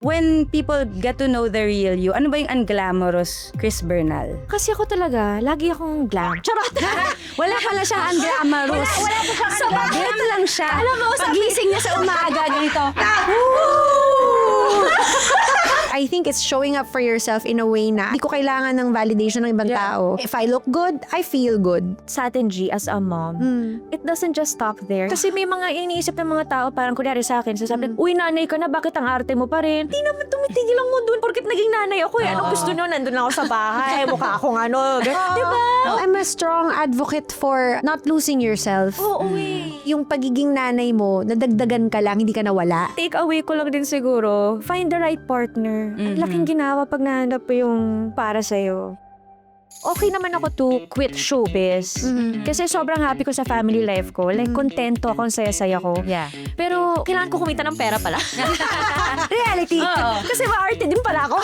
When people get to know the real you, ano ba yung unglamorous Chris Bernal? Kasi ako talaga, lagi akong glam. Charot! Wala pala siya unglamorous. Wala po siyang Sa glam lang siya. Alam mo, pagising niya sa umaga, ganito. I think it's showing up for yourself in a way na hindi ko kailangan ng validation ng ibang tao. If I look good, I feel good. Sa atin, G, as a mom, it doesn't just stop there. Kasi may mga iniisip ng mga tao, parang kunyari sa akin, sasabi, uy, nanay ka na, bakit ang arte mo pa rin? Di naman tumitigil lang mo dun, porkit naging nanay ako. Anong gusto nyo? Nandun lang ako sa bahay, mukha akong ano. Diba? I'm a strong advocate for not losing yourself. Oo, eh. Yung pagiging nanay mo, nadagdagan ka lang, hindi ka nawala. Take away ko lang din siguro, find the right partner. Ang laking ginawa pag nahanap po yung para sa'yo. Okay naman ako to quit showbiz. Kasi sobrang happy ko sa family life ko. Like, kontento ako, saya-saya ko. Yeah. Pero, kailangan ko kumita ng pera pala. Reality. Kasi ma-arte din pala ako.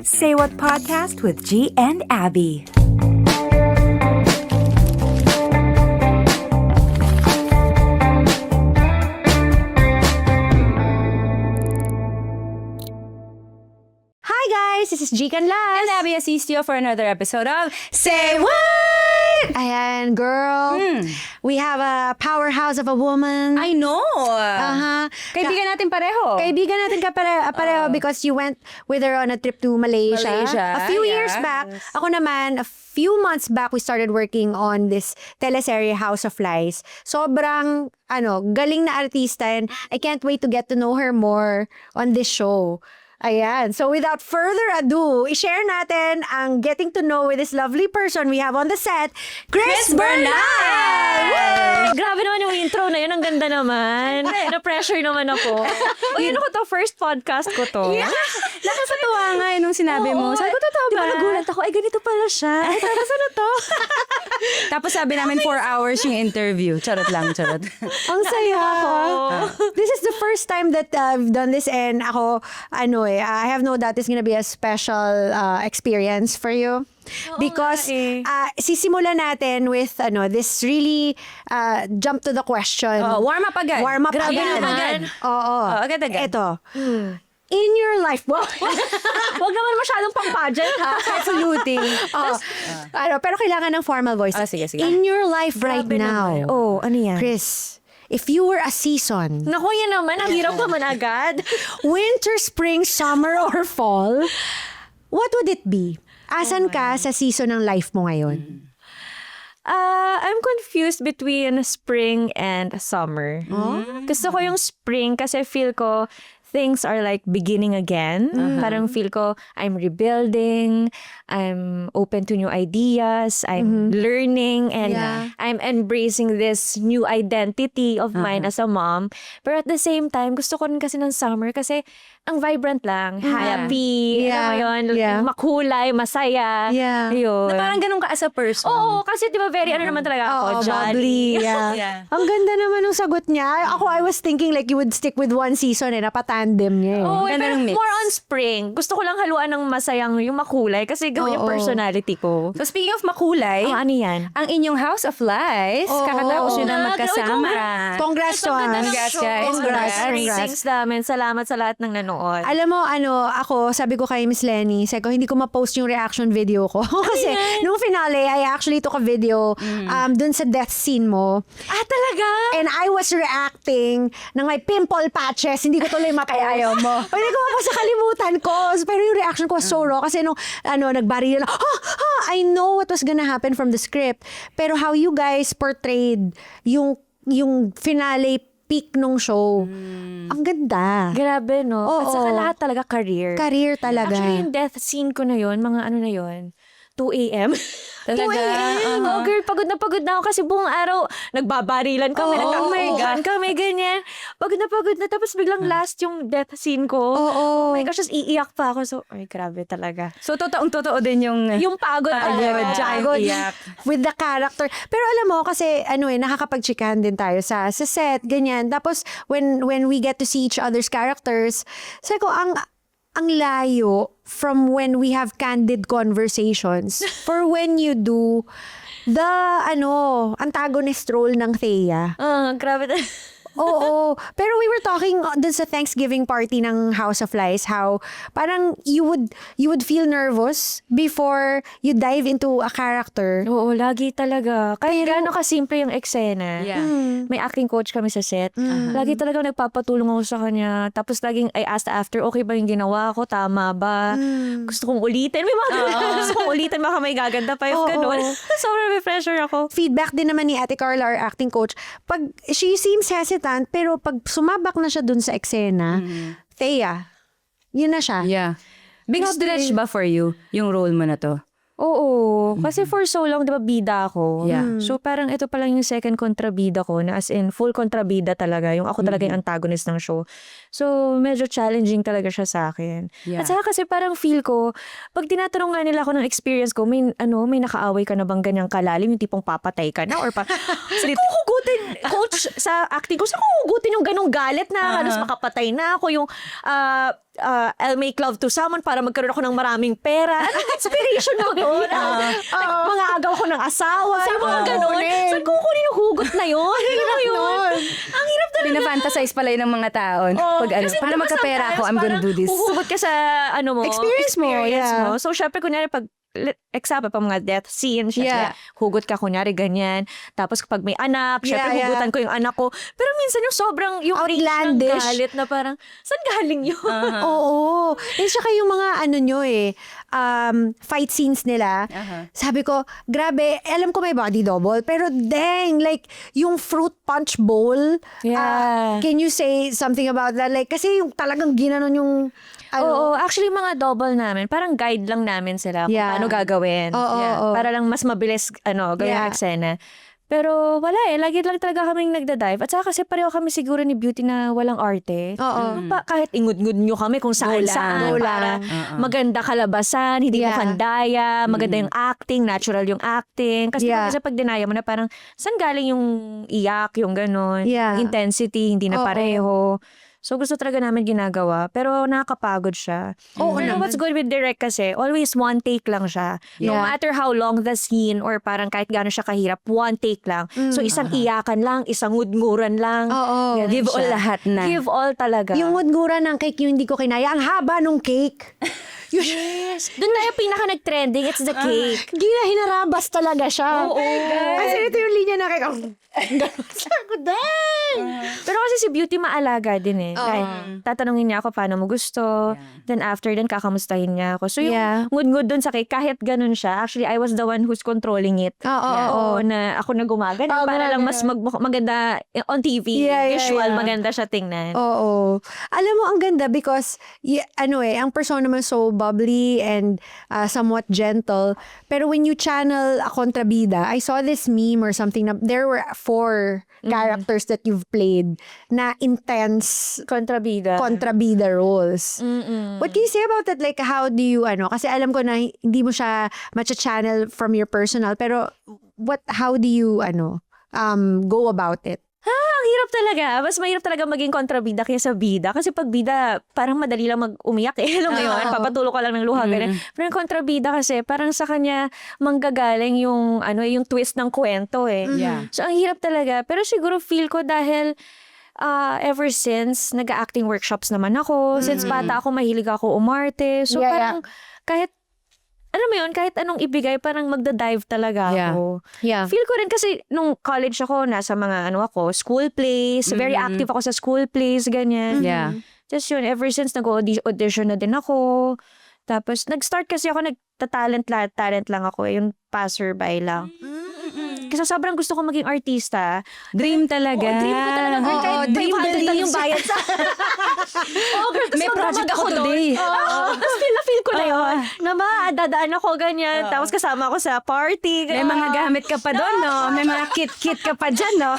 Say What Podcast with G and Abby. Hi guys, this is Jikan Las. And Abby Asistio for another episode of Say What? Ayan, girl. We have a powerhouse of a woman. I know. Kaibigan natin pareho. Kaibigan natin pareho because you went with her on a trip to Malaysia. A few years back. Ako naman, a few months back, we started working on this teleserye House of Lies. Sobrang, galing na artista and I can't wait to get to know her more on this show. Ayan. So without further ado, i-share natin ang getting to know with this lovely person we have on the set, Chris Bernal! Grabe naman yung intro na yun. Ang ganda naman. Na-pressure naman ako. Uy, ano ko to? First podcast ko to. Nakakatawa nga nung sinabi mo. Sabi ko, totoo ba? Di ba nagulat ako? Ay, ganito pala siya. Ay, para saan na to? Tapos sabi namin 4 hours yung interview. Charot lang, charot. Ang saya. This is the first time that I've done this and ako, I have no doubt it's gonna be a special experience for you. Because sisimulan natin with this really jump to the question. Warm up agad. Warm up Grabe agad. naman. Oo. Agad-agad. Ito. In your life, Huwag naman masyadong pang-pageant, ha? saluting. Pero kailangan ng formal voice. Sige. In your life right Grabe now, naman. Oh, ano yan? Chris, if you were a season, Naku, yan naman. Ang hirap naman agad. winter, spring, summer, or fall, what would it be? Asan ka sa season ng life mo ngayon? I'm confused between spring and summer. Gusto ko yung spring kasi feel ko things are like beginning again. Parang feel ko I'm rebuilding, I'm open to new ideas, I'm learning, and I'm embracing this new identity of mine as a mom. Pero at the same time, gusto ko rin kasi ng summer kasi ang vibrant lang, happy, alam mo yun, makulay, masaya. Yun. Na parang ganun ka as a person. Oo, kasi di ba very naman talaga ako, jolly. Yeah. Ang ganda naman ng sagot niya. Ako, I was thinking like you would stick with one season napatandem niya. Oo, Ganda pero ng mix. more on spring. Gusto ko lang haluan ng masayang yung makulay kasi gawin yung personality ko. So speaking of makulay, Ano yan? ang inyong House of Lies, kakatapos yun na magkasama. Congrats to us. Congrats, guys. Congrats. Greetings namin. Salamat sa lahat ng nanood. Alam mo, ako, sabi ko kay Miss Lenny, sabi ko, hindi ko ma-post yung reaction video ko. Kasi, nung finale, I actually took a video dun sa death scene mo. Talaga? And I was reacting ng may pimple patches. Hindi ko tuloy makayaw mo. Hindi ko pa sa kalimutan ko. Pero yung reaction ko was so raw. Kasi nung nagbaril na, I know what was gonna happen from the script. Pero how you guys portrayed yung finale peak nung show. Ang ganda. Grabe, no? Oo. At saka lahat talaga career. Career talaga. Actually, yung death scene ko na yun, mga ano na yun, 2 a.m. Talaga? 2 a.m. Oh, girl, pagod na ako kasi buong araw, nagbabarilan kami, nagkakamayan kami, ganyan. Pagod na. Tapos biglang last yung death scene ko. Oh my gosh, just iiyak pa ako. So, ay, grabe talaga. So totoong-totoo din yung Yung pagod talaga. pagod, iyak. With the character. Pero alam mo, kasi nakakapagchikahan din tayo sa set, ganyan. Tapos, when we get to see each other's characters, sabi ko, ang layo from when we have candid conversations for when you do the antagonist role ng Thea. Grabe talaga. Oo. Pero we were talking dun sa Thanksgiving party ng House of Lies, how parang you would feel nervous before you dive into a character. Oo, lagi talaga. Kahit gaano kasimple yung eksena. Yeah. May acting coach kami sa set. Lagi talaga nagpapatulong ako sa kanya. Tapos laging I asked after, okay ba yung ginawa ko? Tama ba? Gusto kong ulitin. May mga ganun. Gusto kong ulitin. Baka may gaganda pa yung ganun. Sobrang may pressure ako. Feedback din naman ni Ate Carla, our acting coach, pag she seems hesitant, pero pag sumabak na siya dun sa eksena, Thea, yun na siya. Yeah. Big stretch ba for you, yung role mo na to? Oo. Kasi for so long, di ba, bida ako. Yeah. So parang ito pa lang yung second kontrabida ko na as in full kontrabida talaga. Yung ako talaga yung antagonist ng show. So medyo challenging talaga siya sa akin. Yeah. At saka kasi parang feel ko, pag tinatanong nga nila ako ng experience ko, may nakaaway ka na bang ganyang kalalim, yung tipong papatay ka na or pa, saan ko hugutin, coach, sa acting ko, saan ko hugutin yung ganong galit na halos makapatay na ako, yung I'll make love to someone para magkaroon ako ng maraming pera. Anong inspiration mo doon? Mga agaw ko ng asawa. Yung mga ganon. Saan ko kukunin yung hugot na yun? Ano mo yun? Ang hirap talaga. Pinafantasize pala yun ng mga tao. Pag ano, Kasi para diba magkapera ako, sometimes I'm gonna parang do this. Huhugot ka sa Experience mo, yeah. mo. So, syempre, kunyari, pag example, pa mga death scene, Yeah. syempre, hugot ka, kunyari, ganyan. Tapos, kapag may anak, syempre, Yeah, hugutan ko yung anak ko. Pero minsan, yung sobrang, yung range ng Outlandish. galit na parang, saan galing yun? Oo. Eh, saka yung mga fight scenes nila. Sabi ko, grabe, alam ko may body double, pero dang, like, yung fruit punch bowl. Yeah. Can you say something about that? Like, kasi yung talagang ginanon yung, Oo, actually mga double namin, parang guide lang namin sila kung Yeah. paano gagawin. Oo. Para lang mas mabilis gawin Yeah. yung eksena. Pero wala lagi lang talaga kaming nagda-dive. At saka kasi pareho kami siguro ni Beauty na walang arte. Oo. Kahit ingud-ngud nyo kami kung saan-saan. Go Para lang. maganda kalabasan, hindi mo Yeah. kandaya, maganda yung acting, natural yung acting. Kasi Yeah. pag dinaya mo na parang, saan galing yung iyak, yung gano'n, Yeah. intensity, hindi na Oo. pareho. So, gusto talaga namin ginagawa. Pero nakakapagod siya. Oo Pero naman. what's good with direct kasi, always one take lang siya. No Yeah. matter how long the scene or parang kahit gaano siya kahirap, one take lang. So, isang iyakan lang, isang ngudnguran lang. Oo. Ganun Give all siya. lahat na. Give all talaga. Yung ngudngura ng cake, yung hindi ko kinaya. Ang haba nung cake. yes. Doon na yung pinaka nag-trending, it's the cake. Hinarabas talaga siya. Oo. Kasi ito yung linya na cake. Sabi ko, dang! Pero kasi si Beauty maalaga din eh. Like, tatanungin niya ako paano mo gusto. Then after, then kakamustahin niya ako. So yung Yeah. ngud-ngud dun sa cake, kahit ganun siya, actually I was the one who's controlling it. Oo. Na ako na gumagana para lang mas maganda on TV. Yeah, visual, yeah. maganda siya tingnan. Oo. Alam mo, ang ganda because, ang persona mo so bubbly and somewhat gentle. Pero when you channel a kontrabida, I saw this meme or something na there were 4 characters that you've played na intense Kontrabida. kontrabida roles. What can you say about that? Like, how do you, kasi alam ko na hindi mo siya matcha-channel from your personal, pero how do you, go about it? Ang hirap talaga. Mas mahirap talaga maging kontrabida kaysa bida. Kasi pag bida, parang madali lang mag-umiyak eh. Alam mo yun? Papatulo ka lang ng luha. Ganun. Pero yung kontrabida kasi, parang sa kanya manggagaling yung, yung twist ng kwento eh. Yeah. So, ang hirap talaga. Pero siguro feel ko dahil ever since, nag-acting workshops naman ako. Since bata ako, mahilig ako umarte. So, Yeah, parang kahit alam mo yun, kahit anong ibigay, parang magda-dive talaga ako. Yeah. Feel ko rin kasi nung college ako, nasa mga school plays, very active ako sa school plays, ganyan. Yeah. Just yun, ever since nag-audition na din ako. Tapos, nag-start kasi ako, talent lang ako, yung passerby lang. Kasi sobrang gusto ko maging artista. Dream talaga. Dream ko talaga, girl, Oo, kahit dream 500 lang beliefs. yung bayad sa... girl, tapos May project magdamag ako doon. today. Tapos feel ko na yun. Dadaan ako ganyan. Tapos kasama ako sa party. May mga gamit ka pa doon, no? May mga kit-kit ka pa dyan, no?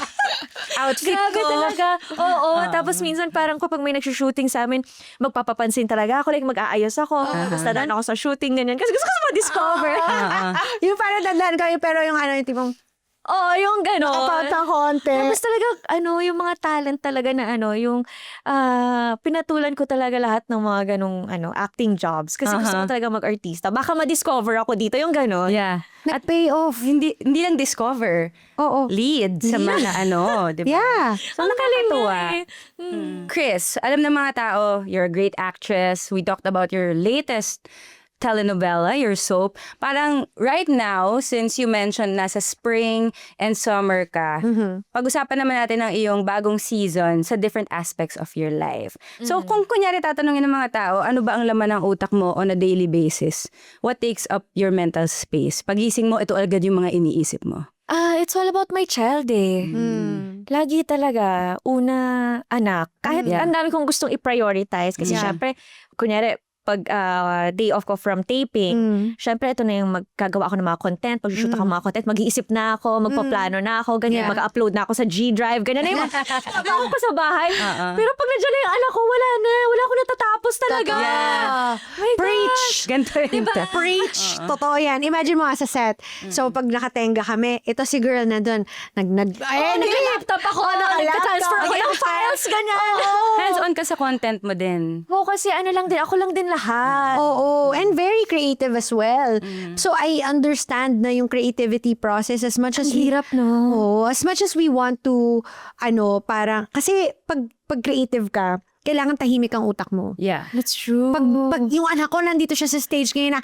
Outfit Grabe ko. talaga. Oo. Tapos minsan parang kapag may nagsushooting sa amin, magpapapansin talaga ako. Like mag-aayos ako. Tapos dadaan ako sa shooting, ganyan. Kasi gusto ko ma-discover. Yung parang dandaan kayo, pero yung yung tipong, Oh, yung gano'n. Nakapata konti. Tapos talaga, yung mga talent talaga na yung pinatulan ko talaga lahat ng mga ganong acting jobs. Kasi gusto ko talaga mag-artista. Baka ma-discover ako dito, yung gano'n. Yeah. Nag-pay off. Hindi lang discover. Oo. Lead sa mga di ba? Yeah. So, nakakatuwa. Chris, Chris, alam ng mga tao, you're a great actress. We talked about your latest telenovela, your soap. Parang right now, since you mentioned nasa spring and summer ka, pag-usapan naman natin ang iyong bagong season sa different aspects of your life. So kung kunyari tatanungin ng mga tao, ano ba ang laman ng utak mo on a daily basis? What takes up your mental space? Pagising mo, ito agad yung mga iniisip mo. it's all about my child eh. Lagi talaga, una, anak. Kahit ang dami kong gustong i-prioritize. Kasi syempre, kunyari, pag day off ko from taping, syempre ito na yung magkagawa ako ng mga content, pag-shoot ako ng mga content, mag-iisip na ako, magpaplano na ako, ganyan, mag-upload na ako sa G Drive, ganyan na yung trabaho ko sa bahay. Pero pag nandiyan na yung anak ko, wala ako natatapos talaga. My Preach! gosh. Ganito yun. Diba? Preach! Totoo yan. Imagine mo sa set. So, pag nakatenga kami, ito si girl na doon. Nag-laptop ako, nag-transfer ako ng files, ganyan. Hands-on ka sa content mo din. Oo, kasi ako lang din lahat. Oo. And very creative as well. So, I understand na yung creativity process as much as Hirap, no? Oo. As much as we want to, parang, kasi pag creative ka, kailangan tahimik ang utak mo. Yeah. That's true. Pag yung anak ko nandito siya sa stage ngayon na,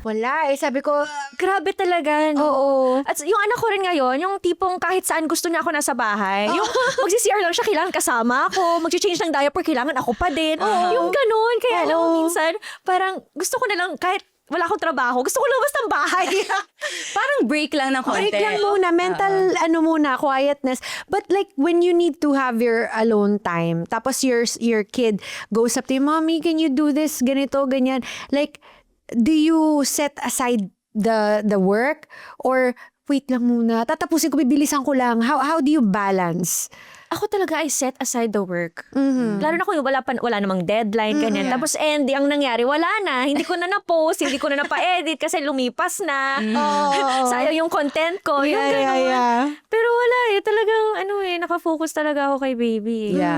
wala eh. Sabi ko, Grabe talaga, no? oo. At yung anak ko rin ngayon, yung tipong kahit saan gusto niya ako nasa bahay. Yung magsi-CR lang siya, kailangan kasama ako. Mag-change ng diaper, kailangan ako pa din. Yung ganun. Kaya alam mo, minsan, parang gusto ko na lang, kahit wala akong trabaho, gusto ko lumabas ng bahay. Parang break lang ng konti. Break lang muna, mental quietness. But like when you need to have your alone time, tapos your kid goes up to you, Mommy, can you do this? Ganito, ganyan. Like, do you set aside the work? Or wait lang muna, tatapusin ko, bibilisan ko lang. How do you balance? Ako talaga, I set aside the work. Lalo na kung wala namang deadline, ganyan. Tapos ang nangyari, wala na. Hindi ko na na-post, hindi ko na napa-edit kasi lumipas na. Sayang yung content ko. Yung ganun. Pero wala eh. Talagang, nakafocus talaga ako kay baby. Yeah.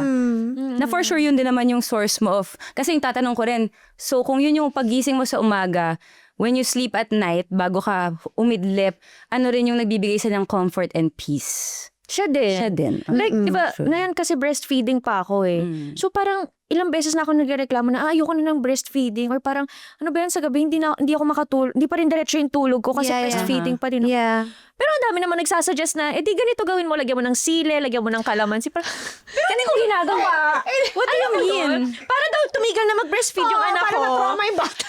Na for sure yun din naman yung source mo of, kasi yung tatanong ko rin, so kung yun yung pagising mo sa umaga, when you sleep at night, bago ka umidlip, ano rin yung nagbibigay sa ng comfort and peace? Siya din. Like, diba, ngayon kasi breastfeeding pa ako eh. So parang ilang beses na ako nagreklamo na ayoko na ng breastfeeding or parang ano ba yan sa gabi hindi ako makatulog, hindi pa rin diretso yung tulog ko kasi breastfeeding pa din ako. Yeah. Pero ang dami naman nagsasuggest na, di ganito gawin mo, lagyan mo ng sile, lagyan mo ng kalamansi. Parang, ganito ko ginagawa. What do you mean? Para daw tumigil na mag-breastfeed yung anak ko. Para ma-trauma yung bata.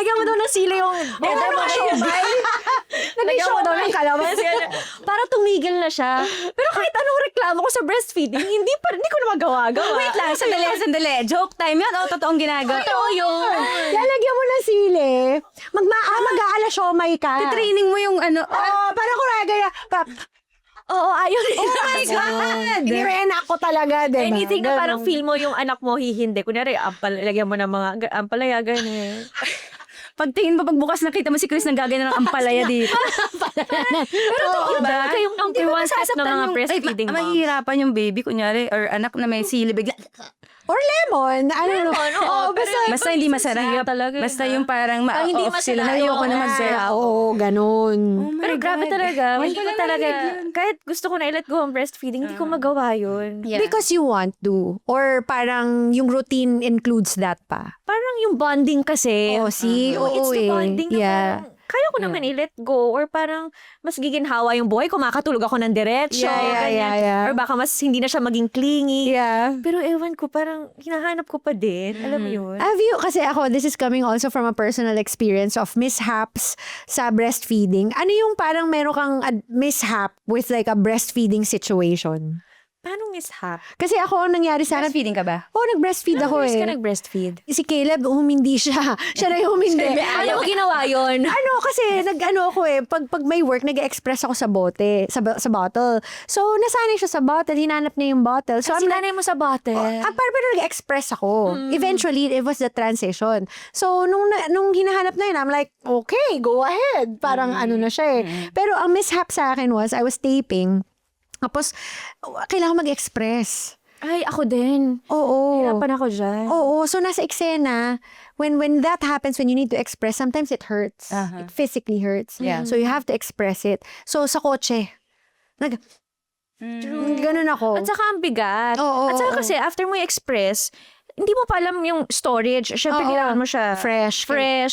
Lagyan mo daw ng sile yung dede mo. Lagyan mo daw ng kalamansi. Para tumigil na siya. Pero kahit anong reklamo ko sa breastfeeding, hindi ko na magawa-gawa. Wait lang, sandali. Joke time yan o totoong ginagawa? Totoo yun. Lalagyan mo ng sili. Mag-aala siomay ka. Training mo yung Parang kaya Oo, ayun. Oh my God! Nirena ko talaga, diba? Anything na parang feel mo yung anak mo hihindi. Kunyari, lagyan mo ng mga ampalaya, ganyan. Pagtingin mo, pagbukas nakita mo si Chris nagagana ng ampalaya dito. Pero yun talaga yung number one step ng mga breastfeeding moms. Mahihirapan yung baby, kunyari, or anak na may sili, bigla. Or lemon. Basta hindi masarap. Talaga. Basta yung parang hindi ma-off sila na masarap. ayoko na mag-serve. Oo, ganun. Pero grabe talaga. Hindi ko talaga, kahit gusto ko na i-let go ang breastfeeding, hindi ko magawa yun. Yeah. Because you want to. Or parang yung routine includes that pa. Parang yung bonding kasi. Oh, see? Oo, it's the bonding na parang, kaya ko naman i-let go. Or parang mas giginhawa yung buhay ko, makatulog ako ng diretso. Yeah. Or baka mas hindi na siya maging clingy. Yeah. Pero ewan ko, parang hinahanap ko pa din. Alam mo yun? Have you, kasi ako, this is coming also from a personal experience of mishaps sa breastfeeding. Ano yung parang meron kang mishap with like a breastfeeding situation? Paano mishap? Kasi ako, ang nangyari sa akin, Breastfeeding ka ba? nag-breastfeed ako Years ka eh. nag-breastfeed? Si Caleb, humindi siya. Siya na yung humindi. Ano mo ginawa yun? Kasi nag-ano ako eh, pag may work, nag-express ako sa bote, sa bottle. So, nasanay siya sa bottle, hinanap niya yung bottle. So, I'm like, Sinanay mo sa bottle. pero nag-express ako. Eventually, it was the transition. So, nung hinahanap na yun, I'm like, okay, go ahead. Parang ano na siya eh. Pero ang mishap sa akin was, I was taping. Tapos, kailangan mag-express. Ay, ako din. Oo. Hirapan ako dyan. Oo. So, nasa eksena, when that happens, when you need to express, sometimes it hurts. It physically hurts. Yeah. So, you have to express it. So, sa kotse, ganun ako. At saka ang bigat. Oo, At saka oo. kasi, after mo i-express, hindi mo pa alam yung storage. Siyempre, Oo. kailangan mo siya Fresh.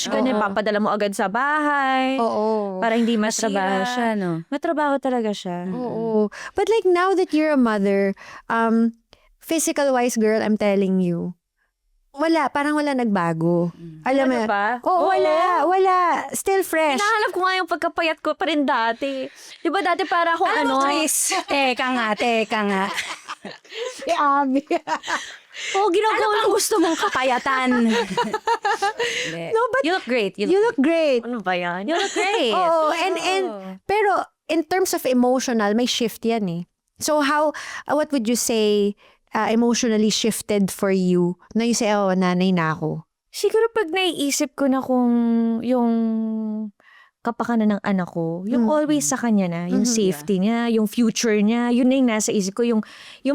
ganyan, papadala mo agad sa bahay. Oo. Para hindi masira. Trabaho siya, no? Matrabaho talaga siya. Oo. But like now that you're a mother, physical-wise girl, I'm telling you, parang wala nagbago. Alam mo Ano yun? ba? Oo, wala. Still fresh. Hinahanap ko nga yung pagkapayat ko pa rin dati. Di ba dati para akong ano? Chris, teka nga. Si Abby. Oh, ginagawa Ano gusto mong kapayatan? No, but You look great. you look great. Ano ba yan? You look great. Oo, and pero in terms of emotional, may shift yan eh. So what would you say emotionally shifted for you? Na you say, nanay na ako. Siguro pag naiisip ko na kung yung kapakanan ng anak ko, yung always sa kanya na, yung safety niya, yung future niya, yun na yung nasa isip ko, yung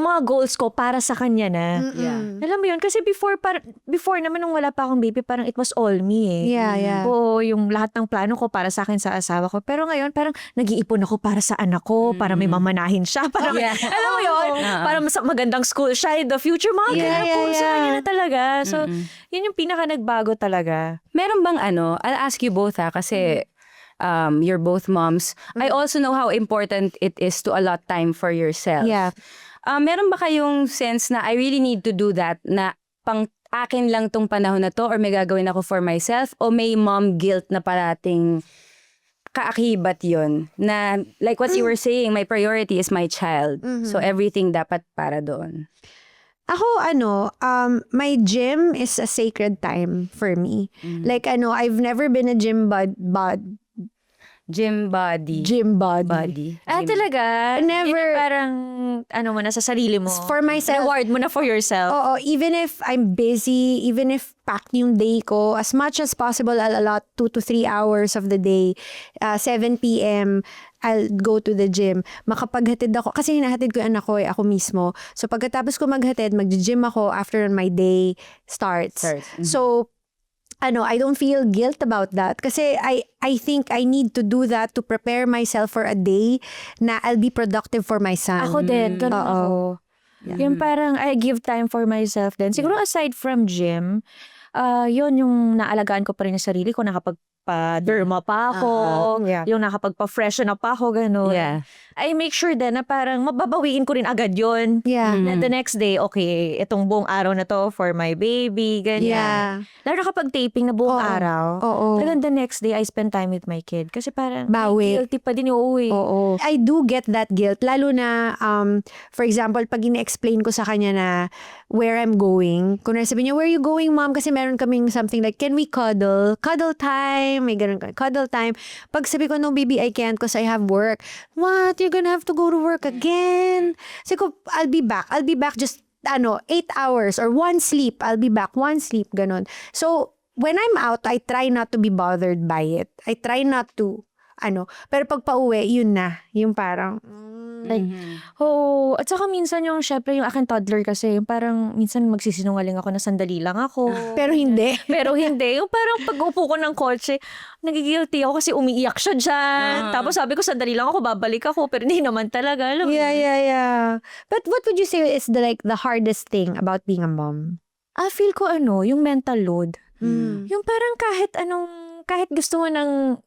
mga goals ko para sa kanya na. Yeah. Alam mo yun, kasi before naman nung wala pa akong baby, parang it was all me eh. Yeah. Oo, yung lahat ng plano ko para sa akin sa asawa ko. Pero ngayon, parang nag-iipon ako para sa anak ko, para may mamanahin siya. Parang, Yeah. alam mo yun, para mas magandang school siya in the future, mga ganun po sa kanya na talaga. So, yun yung pinaka nagbago talaga. Meron bang I'll ask you both kasi you're both moms. I also know how important it is to allot time for yourself. Yeah. Meron ba kayong sense na I really need to do that na pang akin lang tong panahon na to or may gagawin ako for myself o may mom guilt na parating kaakibat yun na like what you were saying, my priority is my child. So everything dapat para doon. Ako, my gym is a sacred time for me. Like, I've never been a gym Gym body. body. Talaga? Never- Yun yung parang, mo na sa sarili mo. For myself. Reward mo na for yourself. Oo, even if I'm busy, even if packed yung day ko, as much as possible, I'll allot 2 to 3 hours of the day. 7 p.m., I'll go to the gym. Makapaghatid ako, kasi hinahatid ko yung anak ko, ako mismo. So pagkatapos ko maghatid, mag-gym ako after my day starts. So, I don't feel guilt about that. Kasi I think I need to do that to prepare myself for a day na I'll be productive for my son. Ako din, ganun Oo. ako. Yung parang I give time for myself din. Siguro aside from gym, yun yung naalagaan ko pa rin yung sarili ko, nakapagpa-derma pa ako, Yeah. yung nakapagpa-freshen up pa ako, ganun. Yeah. I make sure din na parang mababawiin ko rin agad yun. Yeah. Na the next day, okay, itong buong araw na to for my baby, ganyan. Yeah. Lalo na kapag taping na buong araw, Oo. talagang the next day, I spend time with my kid. Kasi parang Bawi. guilty pa din yung uwi. Oo. I do get that guilt. Lalo na, for example, pag ina-explain ko sa kanya na where I'm going, kung sabi niya, where are you going, mom? Kasi meron kaming something like, can we cuddle? Cuddle time. May ganun, cuddle time. Pag sabi ko, no baby, I can't because I have work. What? You're gonna have to go to work again? Sabi ko, I'll be back. I'll be back just 8 hours or 1 sleep. I'll be back 1 sleep. Ganon. So, when I'm out, I try not to be bothered by it. I try not to, pero pag pauwi, yun na. Yung parang, Like, at saka minsan yung, syempre yung aking toddler kasi, yung parang minsan magsisinungaling ako na sandali lang ako. pero hindi. Pero hindi. Yung parang pag-upo ko ng kotse, nagigilty ako kasi umiiyak siya dyan. Tapos sabi ko, sandali lang ako, babalik ako. Pero hindi naman talaga. Alam mo. Yeah. But what would you say is the hardest thing about being a mom? Feel ko yung mental load. Yung parang kahit gusto mo ng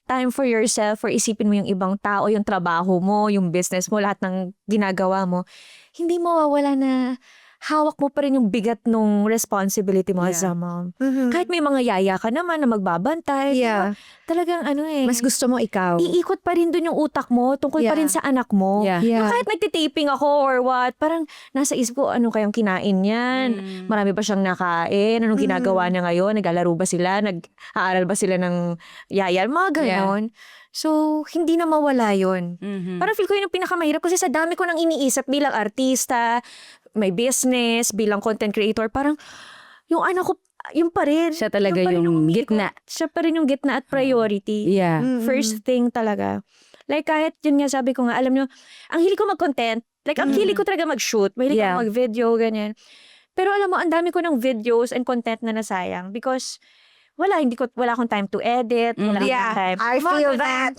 time for yourself or isipin mo yung ibang tao, yung trabaho mo, yung business mo, lahat ng ginagawa mo, hindi mawawala na hawak mo pa rin yung bigat nung responsibility mo as a mom. Kahit may mga yaya ka naman na magbabantay. Yeah. Talagang Mas gusto mo ikaw. iikot pa rin dun yung utak mo tungkol pa rin sa anak mo. Yeah. Yeah. Yung kahit nagtitaping ako or what, parang nasa isip ko, ano kayang kinain niyan? Marami ba siyang nakain? Anong ginagawa niya ngayon? Naglalaro ba sila? Nag-aaral ba sila ng yaya? Mga ganon. So, hindi na mawala yun. Parang feel ko yun yung pinakamahirap kasi sa dami ko nang iniisip bilang artista, may business, bilang content creator, parang yung anak ko, yung pa rin. Siya talaga pa rin yung umiikot. gitna. Siya pa rin yung gitna at priority. Yeah. First thing talaga. Like kahit yun nga sabi ko nga, alam nyo, ang hilig ko mag-content. Like ang hilig ko talaga mag-shoot. Mahilig Yeah. ko mag-video, ganyan. Pero alam mo, ang dami ko ng videos and content na nasayang because wala akong time to edit. Wala akong time. I feel that.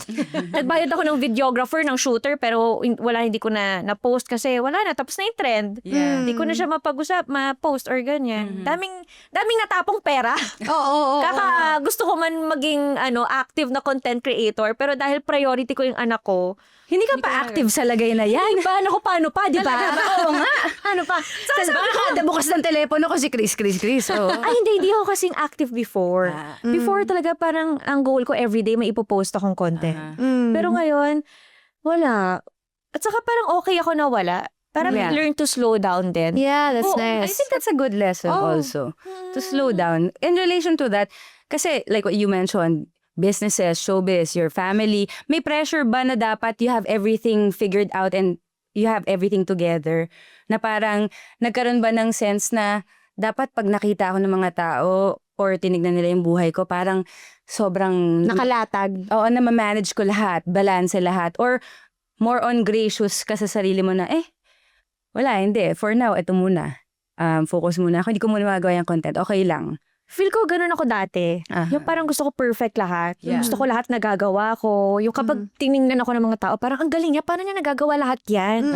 Nagbayad ako ng videographer, ng shooter, pero hindi ko na-post kasi wala na, tapos na yung trend. Yeah. Hindi ko na siya ma-post or ganyan. Daming natapong pera. Oo. Kaka gusto ko man maging active na content creator, pero dahil priority ko yung anak ko, Hindi ka pa active sa lagay na yan. paano pa, di ba? Oo nga. Ano pa? Sabi ko, kada bukas ng telepono ko si Chris. Oh. Ay, hindi ako kasing active before. Before talaga parang ang goal ko everyday may ipopost akong content. Pero ngayon, wala. At saka parang okay ako na wala. Parang learn to slow down din. Yeah, that's I nice. think that's a good lesson also. To slow down. In relation to that, kasi like what you mentioned, businesses, showbiz, your family, may pressure ba na dapat you have everything figured out and you have everything together? Na parang nagkaroon ba ng sense na dapat pag nakita ako ng mga tao or tinignan nila yung buhay ko, parang sobrang Nakalatag. oo, na ma-manage ko lahat, balance lahat, or more on gracious ka sa sarili mo na, wala, hindi. For now, ito muna. Focus muna ako. Hindi ko muna magawa yung content. Okay lang. Feel ko ganun ako dati. Aha. Yung parang gusto ko perfect lahat. Yeah. Gusto ko lahat nagagawa ko. Yung kapag tiningnan ako ng mga tao, parang ang galing niya. Paano niya nagagawa lahat yan?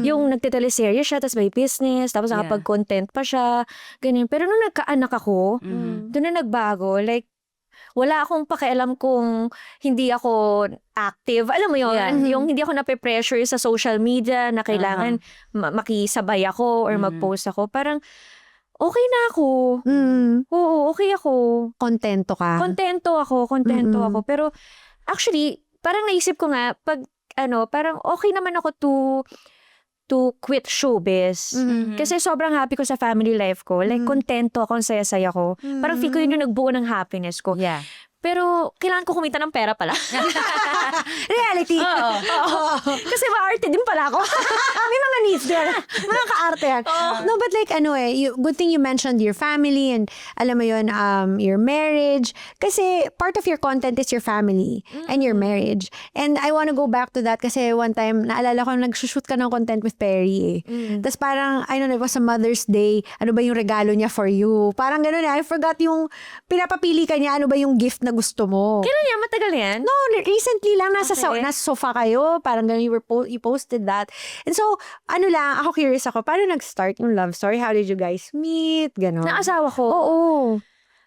Yung nagtiteleserye siya, tapos may business, tapos nakapag-content pa siya. Ganyan. Pero nung nagkaanak ako, doon na nagbago. Like, wala akong pakialam kung hindi ako active. Alam mo yun? Yeah. Yung hindi ako nape-pressure sa social media na kailangan makisabay ako or mag-post ako. Parang, okay na ako. Oo, okay ako. Kontento ka. Kontento ako. Pero actually, parang naisip ko nga, parang okay naman ako to quit showbiz. Kasi sobrang happy ko sa family life ko. Like, kontento ako, ang saya-saya ko. Parang feel ko yun yung nagbuo ng happiness ko. Yeah. Pero, kailangan ko kumita ng pera pala. Reality. Kasi maarte din pala ako. May mga needs din. Mga kaarte yan. No, but like good thing you mentioned your family and alam mo yun, your marriage. Kasi part of your content is your family and your marriage. And I wanna go back to that kasi one time, naalala ko nag-shoot ka ng content with Perry Tapos parang, I don't know, it was a Mother's Day. Ano ba yung regalo niya for you? Parang gano'n I forgot yung pinapapili ka niya. Ano ba yung gift na gusto mo? Kailan yan? Matagal yan? No, recently lang nasa Okay. nasa sofa kayo, parang ganun you posted that. And so, ako curious ako, paano nag-start yung love story? How did you guys meet? Ganon. Na asawa ko. Oo.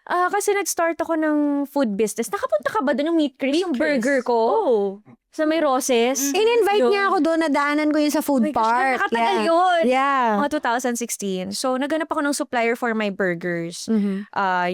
Kasi nag-start ako ng food business. Nakapunta ka ba doon yung meat Chris? Yung burger ko? Oo. Sa may Roses. In-invite niya ako doon, nadaanan ko yun sa food Oh my gosh, park. nakatagal yun. Yeah. Mga 2016. So, naghanap ako ng supplier for my burgers.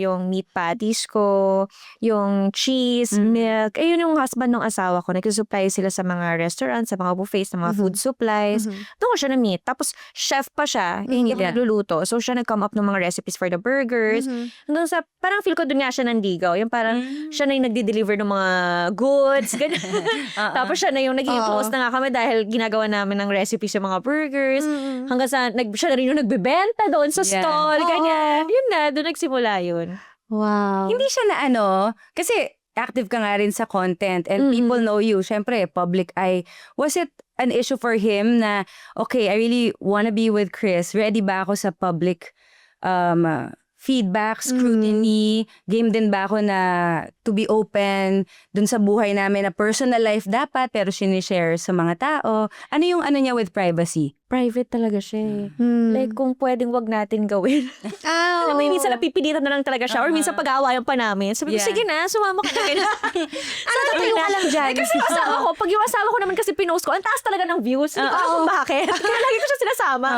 Yung meat patties ko, yung cheese, milk. Yun yung husband ng asawa ko. Nagsusupply sila sa mga restaurants, sa mga buffets, sa mga food supplies. Doon ko siya na-meet. Tapos, chef pa siya. Hindi nagluluto. So, siya nag-come up ng mga recipes for the burgers. Hanggang sa, parang feel ko doon nga siya nandigaw. Yung parang, siya na yung nagde-deliver ng mga goods. Ganyan. Tapos siya na yung naging close na nga kami dahil ginagawa namin ng recipes yung mga burgers. Hanggang sa, siya na rin yung nagbebenta doon sa stall. Ganyan. Yun na, doon nagsimula yun. Wow. Hindi siya na kasi active ka nga rin sa content and people know you. Syempre, public eye. Was it an issue for him na, okay, I really wanna be with Chris. Ready ba ako sa public feedback, scrutiny? Game din ba ako na to be open dun sa buhay namin na personal life dapat pero sinishare sa mga tao. Ano yung ano niya with privacy? Private talaga siya Like, kung pwedeng wag natin gawin. Alam mo, minsan napipilitan na lang talaga siya or minsan pag-aawayan pa namin. Sabi ko, sige na, sumama ka na. Tayo ka lang dyan. Kasi yung asawa ko, pag yung asawa ko naman kasi pinost ko, ang taas talaga ng views. Hindi ko alam kung bakit. Kaya lagi ko siya sinasama.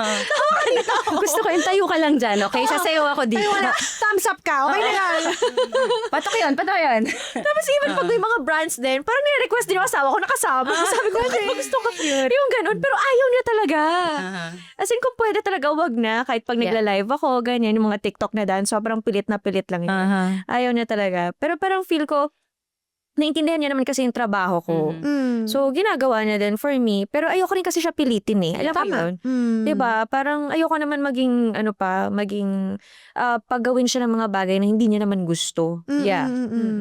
Gusto ko yung tayo ka lang dyan, okay? Sasayaw ako dito. Thumbs up ka. Okay na yan. Patok yun, patok yun. Tapos even pag yung mga brands din, parang nire-request din yung asawa ko nakasama. Sabi ko, gusto ko yung ganun. Pero ayaw niya talaga. As in, kung pwede talaga, wag na. Kahit pag nagla-live ako, ganyan, yung mga TikTok na dance, sobrang pilit na pilit lang yun. Ayaw niya talaga. Pero parang feel ko, naintindihan niya naman kasi yung trabaho ko. So, ginagawa niya din for me. Pero ayoko rin kasi siya pilitin eh. Alam mo yun? Diba? Parang ayoko naman maging, paggawin siya ng mga bagay na hindi niya naman gusto. Yeah.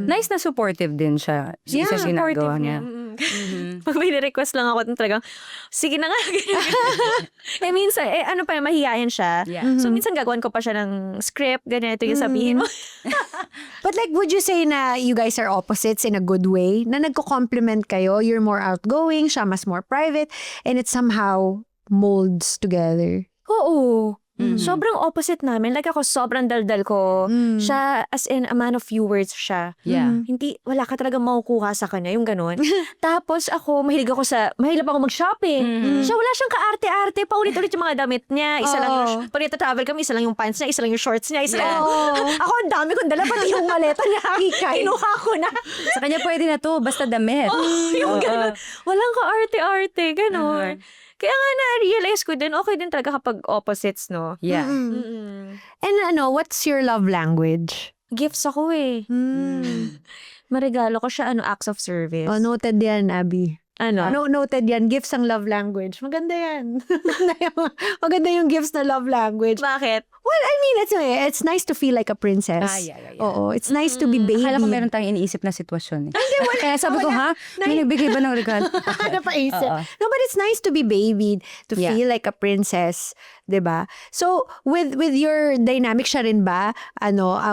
Nice na supportive din siya sa ginagawa niya. Pag may request lang ako, talagang, sige na nga. Minsan, mahihayan siya. Yeah. So, minsan gagawin ko pa siya ng script, ganito yung sabihin mo. But like, would you say na you guys are opposites in a good way? Na nagko-complement kayo, you're more outgoing, siya mas more private, and it somehow molds together. Oo. Sobrang opposite namin. Like ako, sobrang daldal ko. Siya, as in, a man of few words siya. Yeah. Wala ka talaga makukuha sa kanya, yung ganun. Tapos ako, mahilig ako mag-shopping. Siya, wala siyang kaarte-arte. Paulit-ulit yung mga damit niya. Isa lang yung, pag travel kami, isa lang yung pants niya, isa lang yung shorts niya, isa lang. Ako, ang dami kong dala, pati yung maleta niya. Kinuha ko na. Sa kanya pwede na to, basta damit. Yung ganun. Walang kaarte-arte, ganun. Kaya nga na-realize ko din, okay din talaga kapag opposites, no? Yeah. And what's your love language? Gifts ako eh. Marigalo ko siya, acts of service. Oh, noted yan, Abby. Ano? Noted yan. Gifts ang love language. Maganda yan. Maganda yung gifts na love language. Bakit? Well, I mean, it's nice to feel like a princess. Yeah. Oo, it's nice to be baby. Akala ko meron tayong iniisip na sitwasyon. Kaya sabi ko, may nagbigay ba ng regalo? Napaisip. No, but it's nice to be babied, to feel like a princess, 'di ba? So, with your dynamic siya rin ba,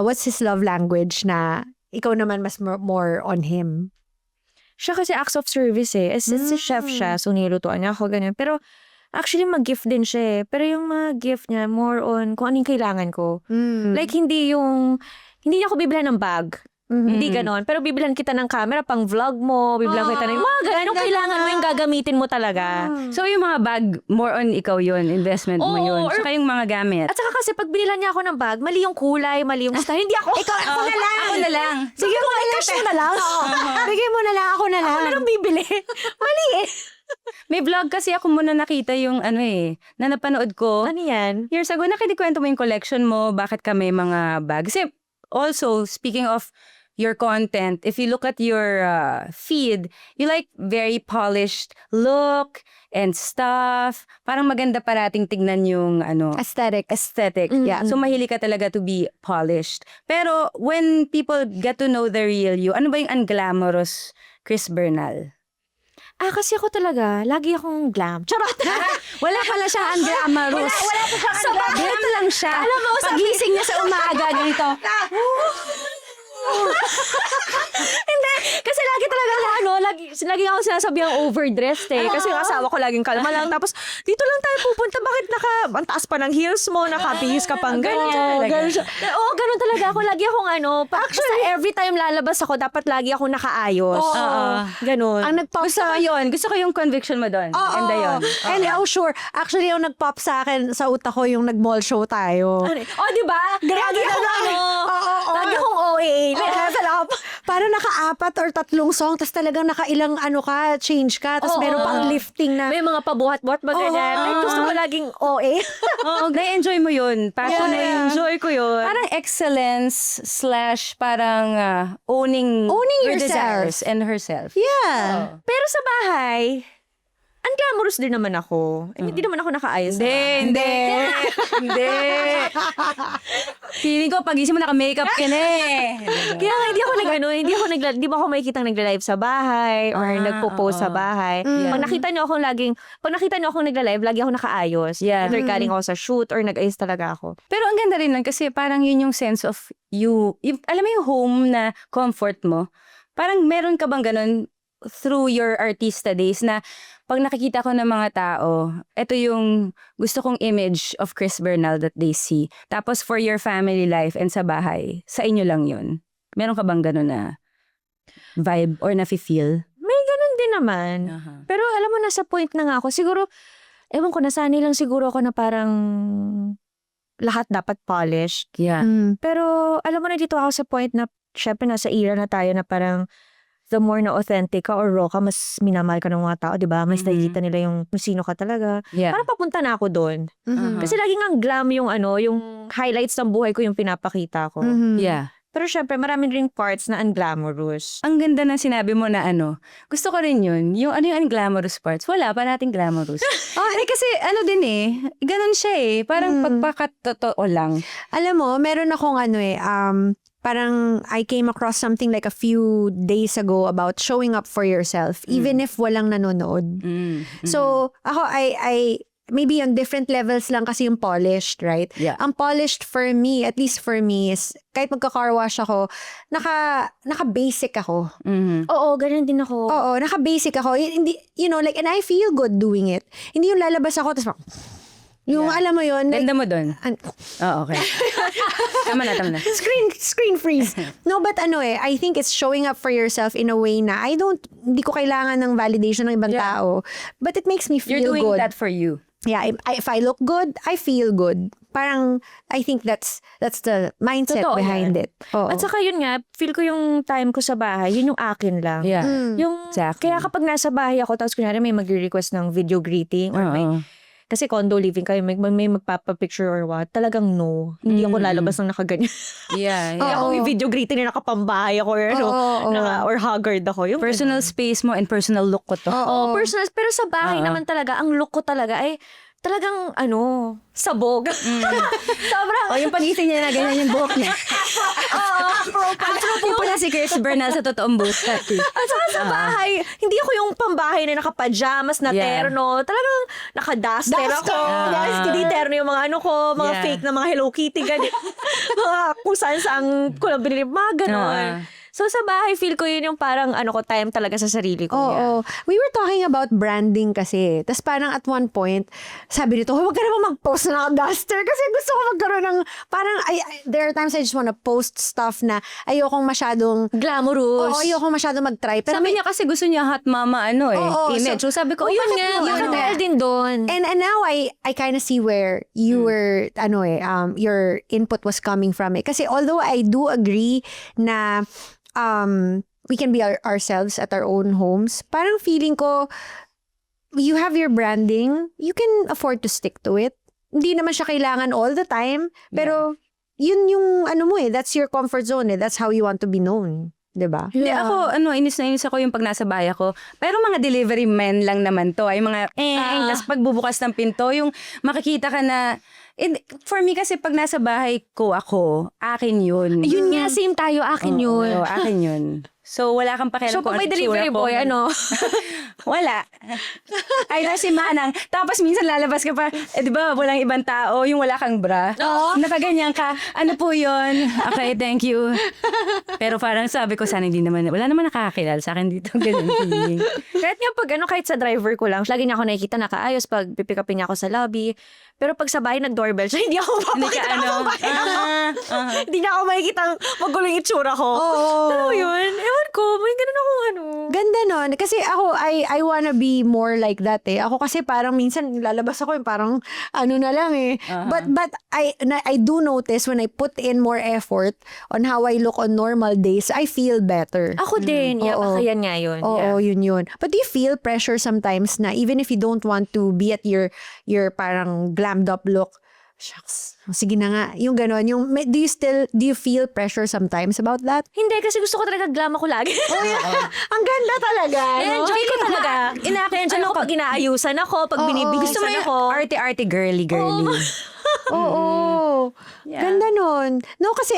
what's his love language na ikaw naman mas more on him? Siya kasi acts of service eh. As si chef siya, so nilutuan niya ako, ganyan. Pero actually, mag-gift din siya eh. Pero yung mga gift niya, more on kung ano yung kailangan ko. Like, hindi niya ako bibilhan ng bag. Hindi ganon. Pero bibilhan kita ng camera, pang vlog mo, bibilhan kita ng mga ganon. Anong kailangan mo yung gagamitin mo talaga. So yung mga bag, more on ikaw yun, investment mo yun. Saka yung mga gamit. At saka kasi pag binilan niya ako ng bag, mali yung kulay, mali yung style. Hindi ako. Ako na lang. Ako na lang. Sige mo, cash mo na lang. Bigay mo na lang, ako na lang. Ako na lang bibili. Mali eh. May vlog kasi ako muna nakita yung na napanood ko. Ano yan? Years ago, nakikwento mo yung collection mo, bakit ka may mga bag. Kasi also, speaking of your content, if you look at your feed, you like very polished look and stuff. Parang maganda parating tignan yung Aesthetic. Yeah. So mahilig ka talaga to be polished. Pero when people get to know the real you, ano ba yung unglamorous Chris Bernal? Kasi ako talaga, lagi akong glam. Charot! Wala pala siya unglamorous. Wala po siya Glam lang siya. Alam mo, pagising niya sa umaga ganito. Hindi. Kasi lagi talaga lagi ako sinasabi ang overdressed eh. Kasi yung asawa ko laging kalma lang. Tapos, dito lang tayo pupunta. Bakit ang taas pa ng heels mo? Nakabihis ka pang ganyan. Oo, ganun talaga ako. Lagi akong Actually, every time lalabas ako, dapat lagi ako nakaayos. Ganun. Ang nag-pop Gusto ko yun. Gusto ko yung conviction mo doon. Ganda yun. And sure. Actually, yung nag-pop sa akin, sa utak ko, yung nag-mall show tayo. Di ba? Lagi akong lagi akong OA. Level up. Parang naka-4 or 3 song, tapos talagang nakailang change ka, tapos meron pang lifting na. May mga pabuhat-buhat ba ganyan? Like, gusto ko laging OA. Oo, na-enjoy mo yun. Passion na-enjoy ko yun. Parang excellence / parang owning Owning her yourself. desires and herself. Yeah. Pero sa bahay, unglamorous din naman ako. Hindi naman ako nakaayos. Hindi. Feeling ko, pagising mo naka-makeup ka na eh. Kaya nga, di ba ako makikitang nagla-live sa bahay or nagpo-post sa bahay. Pag nakita niyo akong nagla-live, lagi ako nakaayos. Yeah. Either galing ako sa shoot or nag-ayos talaga ako. Pero ang ganda rin nun kasi parang yun yung sense of you. Alam mo yung home na comfort mo? Parang meron ka bang ganun through your artista days na pag nakikita ko ng mga tao, ito yung gusto kong image of Chris Bernal that they see. Tapos for your family life and sa bahay, sa inyo lang yun. Meron ka bang ganun na vibe or nafe-feel? May ganun din naman. Pero alam mo, nasa point na nga ako. Siguro, ewan ko, nasanay lang siguro ako na parang lahat dapat polished. Yeah. Pero alam mo na, dito ako sa point na syempre nasa era na tayo na parang the more na authentic ka or raw ka, mas minamahal ka ng mga tao, di ba? Mas nakikita nila yung kung sino ka talaga. Yeah. Parang papunta na ako doon. Kasi laging ang glam yung yung highlights ng buhay ko yung pinapakita ko. Yeah. Pero syempre, marami ring parts na unglamorous. Ang ganda ng sinabi mo na gusto ko rin yun. Yung yung unglamorous parts. Wala pa nating glamorous. Kasi din ganun siya Parang pagpakatotoo lang. Alam mo, meron akong parang I came across something like a few days ago about showing up for yourself, even if walang nanonood. So, ako, I maybe on different levels lang kasi yung polished, right? Yeah. Ang polished for me, at least for me, is kahit magka-car wash ako, naka-basic ako. Oo, ganun din ako. Oo, naka-basic ako. Hindi, and I feel good doing it. Hindi yung lalabas ako, tapos yung alam mo yun. Ganda mo dun. Okay. Tama na. Screen freeze. No, but I think it's showing up for yourself in a way na hindi ko kailangan ng validation ng ibang tao. But it makes me feel You're doing good. that for you. Yeah, if I look good, I feel good. Parang, I think that's the mindset Totoo behind yan. it. Oo. At saka yun nga, feel ko yung time ko sa bahay, yun yung akin lang. Yeah. Kaya kapag nasa bahay ako, tapos kunyari may mag-request ng video greeting or kasi condo living kayo, may magpapapicture or what, talagang no. Hindi ako lalabas ng nakaganyan. Yeah. Hindi ako may video greeting na nakapambahay ako or haggard ako. Yung Personal space mo and personal look ko to. personal. Pero sa bahay naman talaga, ang look ko talaga ay talagang sabog. Sobrang. Yung pagising niya na ganyan yung buhok niya. Actually, pala si Chris Bernal sa totoong buhok. At saka sa bahay, hindi ako yung pambahay na naka-pajamas, na terno. Talagang naka-duster ako. Hindi terno yung mga mga fake na mga Hello Kitty, ganyan. Mga kung saan ko lang binili, mga ganon. So sa bahay, feel ko yun yung parang time talaga sa sarili ko. Oo. We were talking about branding kasi. Tapos parang at one point, sabi nito, huwag ka naman mag-post na naka-duster kasi gusto ko magkaroon ng, parang, there are times I just wanna post stuff na ayokong masyadong glamorous. Oo, ayokong masyadong mag-try. Pero Sabi niya kasi gusto niya hot mama image. So sabi ko, yun nga. Dahil din doon. And now I kind of see where you were your input was coming from it. Kasi although I do agree na we can be ourselves at our own homes, parang feeling ko you have your branding, you can afford to stick to it. Hindi naman siya kailangan all the time, pero yun yung that's your comfort zone that's how you want to be known. Diba? Hindi, ako, inis na inis ako yung pag nasa bahay ako. Pero mga delivery men lang naman to. Ay mga, tas pagbubukas ng pinto, yung makikita ka na, for me kasi pag nasa bahay ko ako, akin yun. Yun nga, same tayo, akin yun. Oo, akin yun. So, wala kang pakialam So, kung pag may ano delivery itsura ko. boy, Wala. Ay, na si Manang. Tapos minsan lalabas ka pa, di ba, walang ibang tao, yung wala kang bra. Nakaganyan ka. Ano po yun? Okay, thank you. Pero parang sabi ko, sana hindi naman, wala naman nakakakilala sa akin dito. Ganun feeling. Kahit nga pag kahit sa driver ko lang, lagi niya ako nakikita nakaayos pag pipick upin niya ako sa lobby. Pero pag sa bahay nag-doorbell siya, hindi ako mapakita Hindi niya ako makikita magulo yung itsura ko. Alam mo yun? Ewan ko, may ganun ako Ganda nun. Kasi ako, I wanna be more like that Ako kasi parang minsan lalabas ako yung parang na lang But I do notice when I put in more effort on how I look on normal days, I feel better. Ako din. Yeah, Oo. baka yan nga yun. Oo, yun. But do you feel pressure sometimes na even if you don't want to be at your parang glammed up look, shucks. Sige na nga. Yung ganon. Do you feel pressure sometimes about that? Hindi, kasi gusto ko talaga glam ako lagi. Ang ganda talaga. no? Enjoy ko talaga. Enjoy ako pag inaayusan ako, pag Gusto mo binibigisan yung ako. arty-arty, girly. Oo. Ganda nun. No, kasi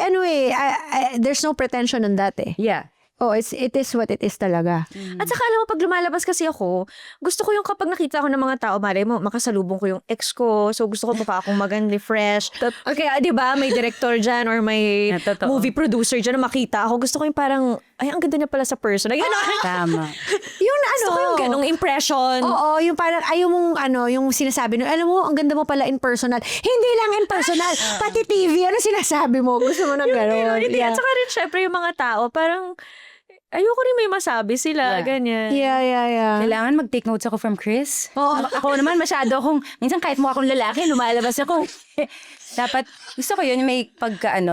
there's no pretension on that eh. Yeah. Oh, it is what it is talaga. At saka alam mo, pag lumalabas kasi ako, gusto ko yung kapag nakita ko ng mga tao, malay mo, makasalubong ko yung ex ko. So gusto ko pa akong maganda, fresh. Okay, di ba, may director dyan or may Totoo. movie producer dyan na makita ako. Gusto ko yung parang, ay, ang ganda niya pala sa person. Ay, Tama. Yung gusto ko yung ganong impression. Oo, yung parang ayaw mong yung sinasabi alam mo, ang ganda mo pala in personal. Hindi lang in personal, pati TV, ano sinasabi mo? Gusto mo ng gano'n. Hindi, at saka rin, syempre, yung mga tao, parang, ayoko rin may masabi sila, ganyan. Yeah. Kailangan mag-take notes ako from Chris. Oo. Ako naman masyado minsan kahit mukha akong lalaki, lumalabas ako. Dapat, gusto ko yun, may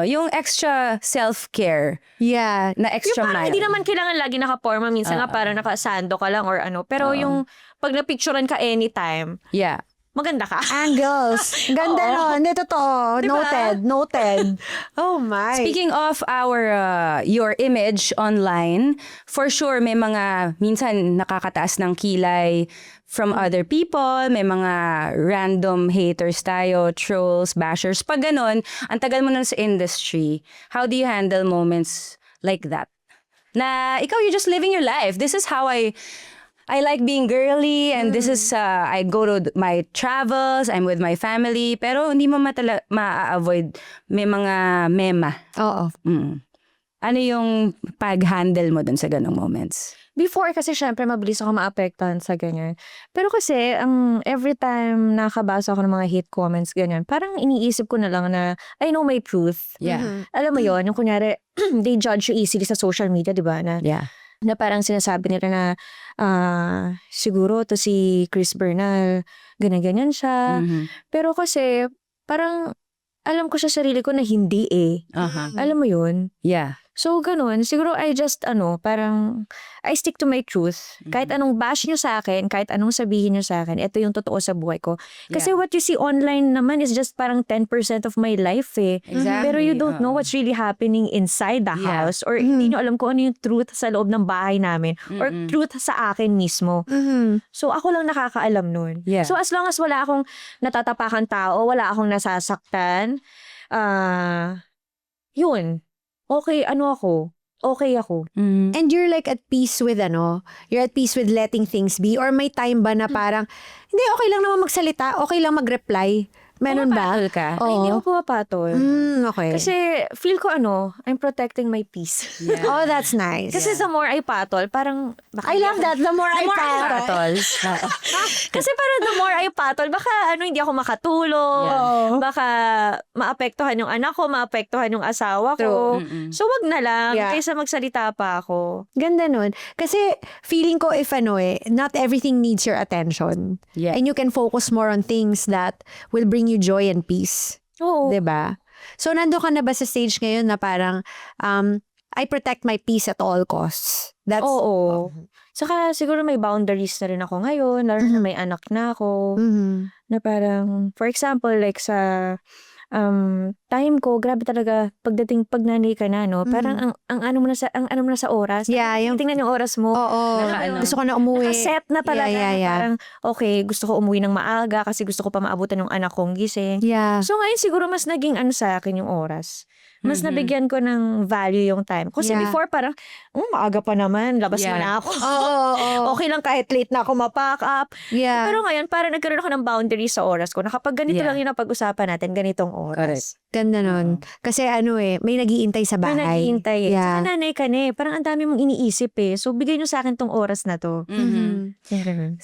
yung extra self-care Yeah. na extra Yung parang mile. hindi naman kailangan lagi nakaporma. Minsan nga parang nakasando ka lang or ano. Pero yung pag napicturean ka anytime, Yeah. maganda ka. Angles. Ganda nun. Hindi, totoo. Diba? Noted. Oh my. Speaking of your image online, for sure may mga minsan nakakataas ng kilay from other people, may mga random haters tayo, trolls, bashers. Pag ganun, ang tagal mo na sa industry, how do you handle moments like that? Na ikaw, you're just living your life. This is how I like being girly and this is, I go to my travels, I'm with my family, pero hindi mo ma-avoid may mga mema. Oo. Ano yung pag-handle mo dun sa ganong moments? Before kasi syempre mabilis ako maapektuhan sa ganyan. Pero kasi every time nakabasa ako ng mga hate comments ganyan, parang iniisip ko na lang na I know my truth. Yeah. Alam mo yon, yung kunyari they judge you easily sa social media, di ba? Yeah. Na parang sinasabi nila na siguro to si Chris Bernal, ganyan-ganyan siya. Pero kasi parang alam ko sa sarili ko na hindi eh. Alam mo yun? Yeah. So, ganun. Siguro I just, parang, I stick to my truth. Kahit anong bash nyo sa akin, kahit anong sabihin nyo sa akin, ito yung totoo sa buhay ko. Kasi what you see online naman is just parang 10% of my life eh. Exactly. Pero you don't know what's really happening inside the house or hindi nyo alam kung ano yung truth sa loob ng bahay namin or truth sa akin mismo. So, ako lang nakakaalam nun. Yeah. So, as long as wala akong natatapakan tao, wala akong nasasaktan, yun. Okay ako. And you're like at peace with you're at peace with letting things be or may time ba na parang hindi, okay lang naman magsalita, okay lang mag-reply. Meron ba? Pumapatol ka? Oo. Ay, hindi ako pumapatol. Okay. Kasi feel ko I'm protecting my peace. Oh, that's nice. Kasi the more I patol, parang I love that. The more I patol. Kasi parang the more I patol, baka hindi ako makatulog. Baka maapektuhan yung anak ko, maapektuhan yung asawa ko. So wag na lang kaysa magsalita pa ako. Ganda nun. Kasi feeling ko if not everything needs your attention. Yeah. And you can focus more on things that will bring you joy and peace. Oo. 'Di ba? So nando ka na ba sa stage ngayon na parang I protect my peace at all costs? That's Oo. Saka siguro may boundaries na rin ako ngayon, lalo na may anak na ako. Na parang, for example, like sa time ko, grabe talaga pagdating pag nanay ka na, parang ang ano mo na sa oras. Yeah, yung Tingnan yung oras mo. Oo. Gusto ko na umuwi. Nakaset na talaga. Yeah. Parang, okay, gusto ko umuwi ng maaga kasi gusto ko pa maabutan yung anak kong gising. Yeah. So ngayon siguro mas naging sa akin yung oras. Mas nabigyan ko ng value yung time. Kasi before parang, maaga pa naman, labas Yeah. man ako. Oo. Okay lang kahit late na ako ma-pack up. Yeah. Pero ngayon, parang nagkaroon ako ng boundaries sa oras ko. Na kapag ganito Yeah. lang yung napag-usapan natin, ganitong oras. Correct. Ganda nun. Kasi may nagiintay sa May bahay. naghihintay eh. Yeah. Saka nanay ka na eh. Parang ang dami mong iniisip eh. So, bigay nyo sa akin tong oras na to.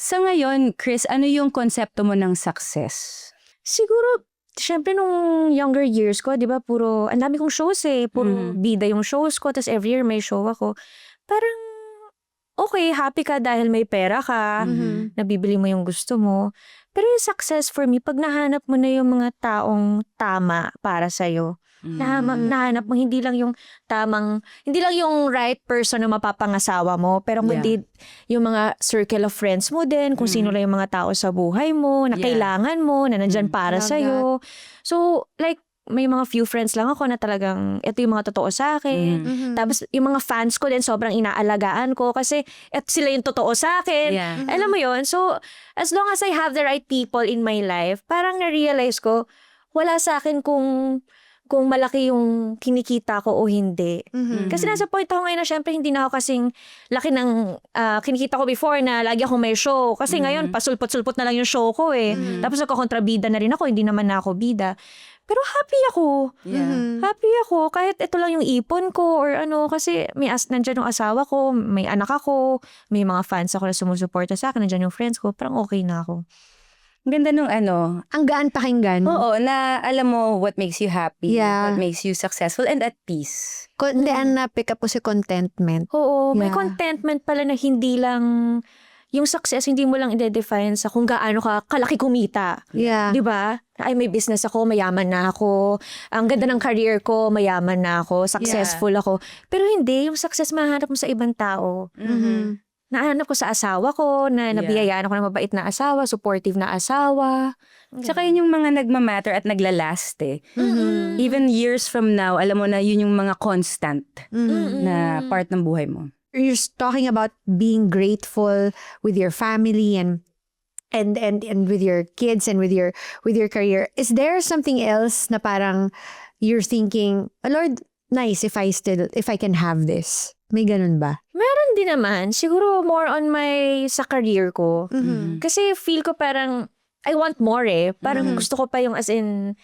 Sa ngayon, Chris, ano yung konsepto mo ng success? Siguro, syempre nung younger years ko, di ba, ang dami kong shows eh. Puro bida yung shows ko. Tapos every year may show ako. Parang, okay, happy ka dahil may pera ka. Nabibili mo yung gusto mo. Pero yung success for me, pag nahanap mo na yung mga taong tama para sa'yo. Nahanap mo hindi lang yung right person na mapapangasawa mo, pero kundi yung mga circle of friends mo din, kung sino lang yung mga tao sa buhay mo, na kailangan mo, na nandyan para sa'yo. So, like, may mga few friends lang ako na talagang ito yung mga totoo sa akin. Tapos yung mga fans ko din sobrang inaalagaan ko kasi sila yung totoo sa akin. Alam mo yon. So as long as I have the right people in my life, parang na-realize ko wala sa akin kung malaki yung kinikita ko o hindi. Kasi nasa point ako ngayon na syempre hindi na ako kasing laki ng kinikita ko before na lagi akong may show. Kasi ngayon pasulpot-sulpot na lang yung show ko eh. Tapos nagkakontrabida na rin ako, hindi naman na ako bida. Pero happy ako. Happy ako. Kahit ito lang yung ipon ko or ano. Kasi nandyan yung asawa ko, may anak ako, may mga fans ako na sumusuporta sa akin, nandyan yung friends ko. Parang okay na ako. Ang ganda nung ano. Ang gaan pakinggan. Oo, na alam mo what makes you happy, Yeah. what makes you successful and at peace. Hindi, na-pick up ko si contentment. Oo, may Yeah. contentment pala na hindi lang yung success, hindi mo lang i-define sa kung gaano ka kalaki kumita. Yeah. 'Di ba? Ay, may business ako, mayaman na ako. Ang ganda ng career ko, mayaman na ako, successful ako. Pero hindi, yung success mahanap mo sa ibang tao. Nahanap ko sa asawa ko, na nabiyayaan ako ng mabait na asawa, supportive na asawa. Tsaka yun yung mga nagmamatter at naglalast eh. Even years from now, alam mo na yun yung mga constant na part ng buhay mo. You're talking about being grateful with your family and with your kids and with your career. Is there something else na parang you're thinking, oh, Lord, nice if I can have this? May ganun ba? Meron din naman. Siguro more on sa career ko. Kasi feel ko parang, I want more eh. Parang gusto ko pa yung as in,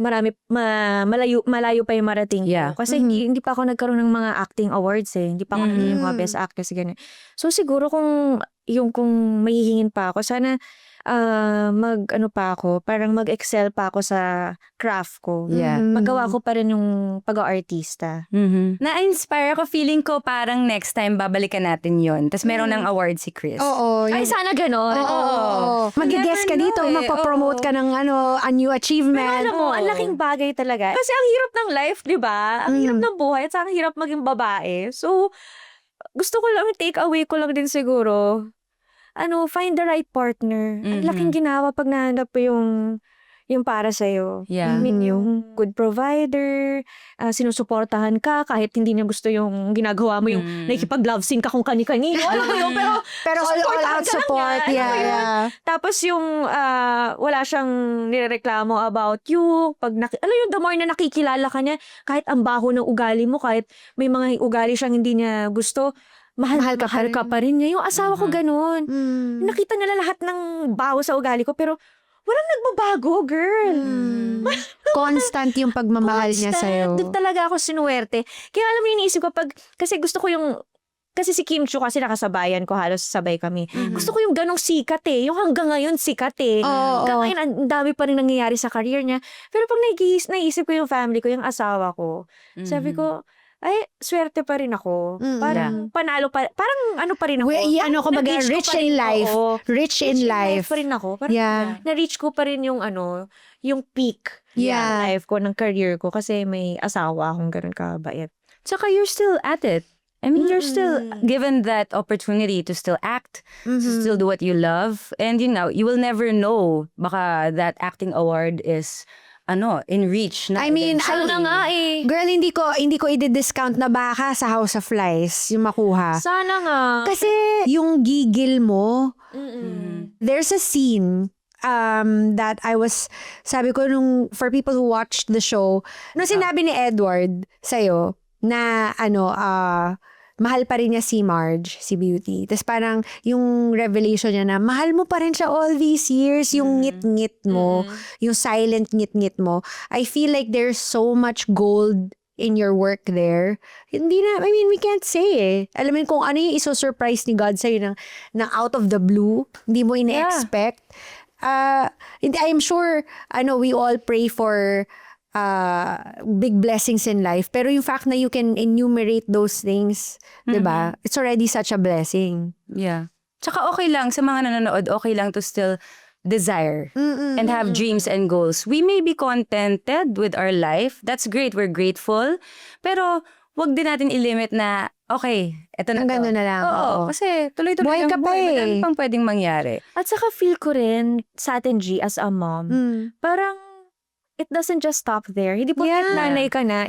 malayo pa yung marating ko. Kasi hindi pa ako nagkaroon ng mga acting awards eh. Hindi pa ako naging mga best actress, ganyan. So siguro kung mahihingin pa ako, sana parang mag-excel pa ako sa craft ko. Magawa ko pa rin yung pag-aartista. Na-inspire ako, feeling ko parang next time babalikan natin yon. Tapos meron ng award si Chris. Oo. Ay, sana ganon. Oo. Mag-guest ka Never dito, know eh. magpa-promote ka ng a new achievement. Alam mo, ang laking bagay talaga. Kasi ang hirap ng life, di ba? Ang hirap ng buhay at ang hirap maging babae. So, gusto ko lang, take away ko lang din siguro, find the right partner. Ang laking ginawa pag nahanap po yung para sa'yo. Yeah. I mean, yung good provider, sinusuportahan ka kahit hindi niya gusto yung ginagawa mo, yung nakikipag-love scene ka kung kani-kanino. Alam mo yun, pero all out support. Alam mo yun? Yeah. Tapos yung wala siyang nirereklamo about you. Alam yung the more na nakikilala ka niya, kahit ang baho ng ugali mo, kahit may mga ugali siyang hindi niya gusto, mahal ka pa rin niya. Yung asawa ko ganun. Nakita nila lahat ng baho sa ugali ko, pero walang nagbabago, girl. Constant yung pagmamahal niya sa'yo. Doon talaga ako sinuwerte. Kaya alam mo, iniisip ko kasi gusto ko kasi si Kim Chiu kasi nakasabayan ko, halos sabay kami. Gusto ko yung ganong sikat eh. Yung hanggang ngayon sikat eh. Ngayon, ang dami pa rin nangyayari sa career niya. Pero pag naisip ko yung family ko, yung asawa ko, sabi ko, ay, swerte pa rin ako. Parang panalo pa, parang pa rin ako. Kumbaga, rich in life. Rich in life. Pa rin ako. Parang na-reach ko pa rin yung yung peak ng life ko, ng career ko. Kasi may asawa akong ganun kabait. Tsaka you're still at it. I mean, you're still given that opportunity to still act, to still do what you love. And you will never know baka that acting award is in reach na. I mean, Sana nga eh. Girl, hindi ko i-discount na baka sa House of Lies yung makuha. Sana nga. Kasi yung gigil mo, there's a scene that sabi ko for people who watched the show, nung sinabi ni Edward sa'yo na mahal pa rin niya si Marge, si Beauty. Tapos parang yung revelation niya na mahal mo pa rin siya all these years, yung ngit-ngit mo, yung silent ngit-ngit mo. I feel like there's so much gold in your work there. We can't say eh. Alam mo kung ano yung iso-surprise ni God sa'yo ng out of the blue, hindi mo ina-expect. I'm sure, we all pray for big blessings in life. Pero yung fact na you can enumerate those things, diba? It's already such a blessing. Yeah. Tsaka okay lang, sa mga nanonood, okay lang to still desire and have dreams and goals. We may be contented with our life. That's great. We're grateful. Pero wag din natin ilimit na, okay, eto na to. Hanggang doon na lang. Oo, kasi tuloy-tuloy Buhay ang ka pa buhay. eh. Madami pang pwedeng mangyari. At saka feel ko rin sa atin, G, as a mom, parang it doesn't just stop there. Hindi po nanay ka na,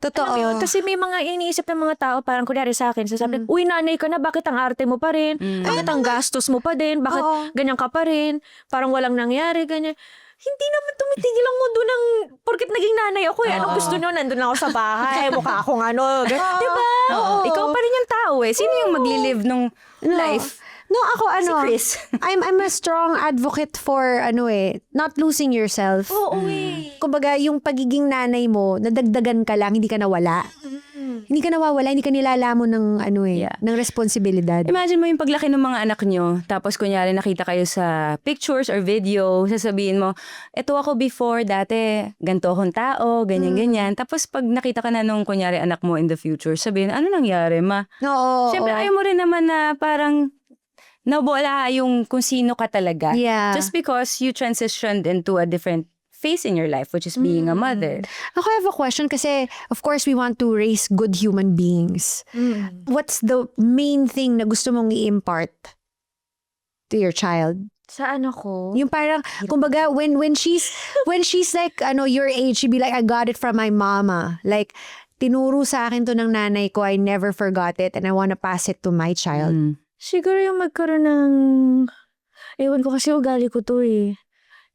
Totoo. alam mo yun, kasi may mga iniisip ng mga tao, parang kunyari sa akin, sasabihin, uy, nanay ka na, bakit ang arte mo pa rin? Bakit ang gastos mo pa din? Bakit ganyan ka pa rin? Parang walang nangyari, ganyan. Hindi naman tumitigil ang mundo ng porket naging nanay ako eh. Anong gusto nyo? Nandun ako sa bahay. Mukha akong ano. Diba? Ikaw pa rin yung tao eh. Sino yung maglilive nung life? No, ako Si Chris. I'm a strong advocate for not losing yourself. Oo eh. Kumbaga, yung pagiging nanay mo, nadagdagan ka lang, hindi ka nawala. Hindi ka nawawala, hindi ka nilalamon ng ng responsibilidad. Imagine mo yung paglaki ng mga anak nyo, tapos kunyari nakita kayo sa pictures or video, sasabihin mo, eto ako before, dati, ganito akong tao, ganyan-ganyan. Tapos pag nakita ka na nung kunyari anak mo in the future, sabihin, ano nangyari, ma? Oo. Siyempre, ayaw mo rin naman na parang nawala yung kung sino ka talaga. Yeah. Just because you transitioned into a different phase in your life, which is being a mother. Ako have a question kasi, of course, we want to raise good human beings. What's the main thing na gusto mong i-impart to your child? Sa ano ko? Yung parang, kumbaga, when she's like, your age, she'd be like, I got it from my mama. Like, tinuro sa akin to ng nanay ko, I never forgot it, and I wanna pass it to my child. Siguro yung magkaroon ng, ewan ko kasi ugali ko to eh.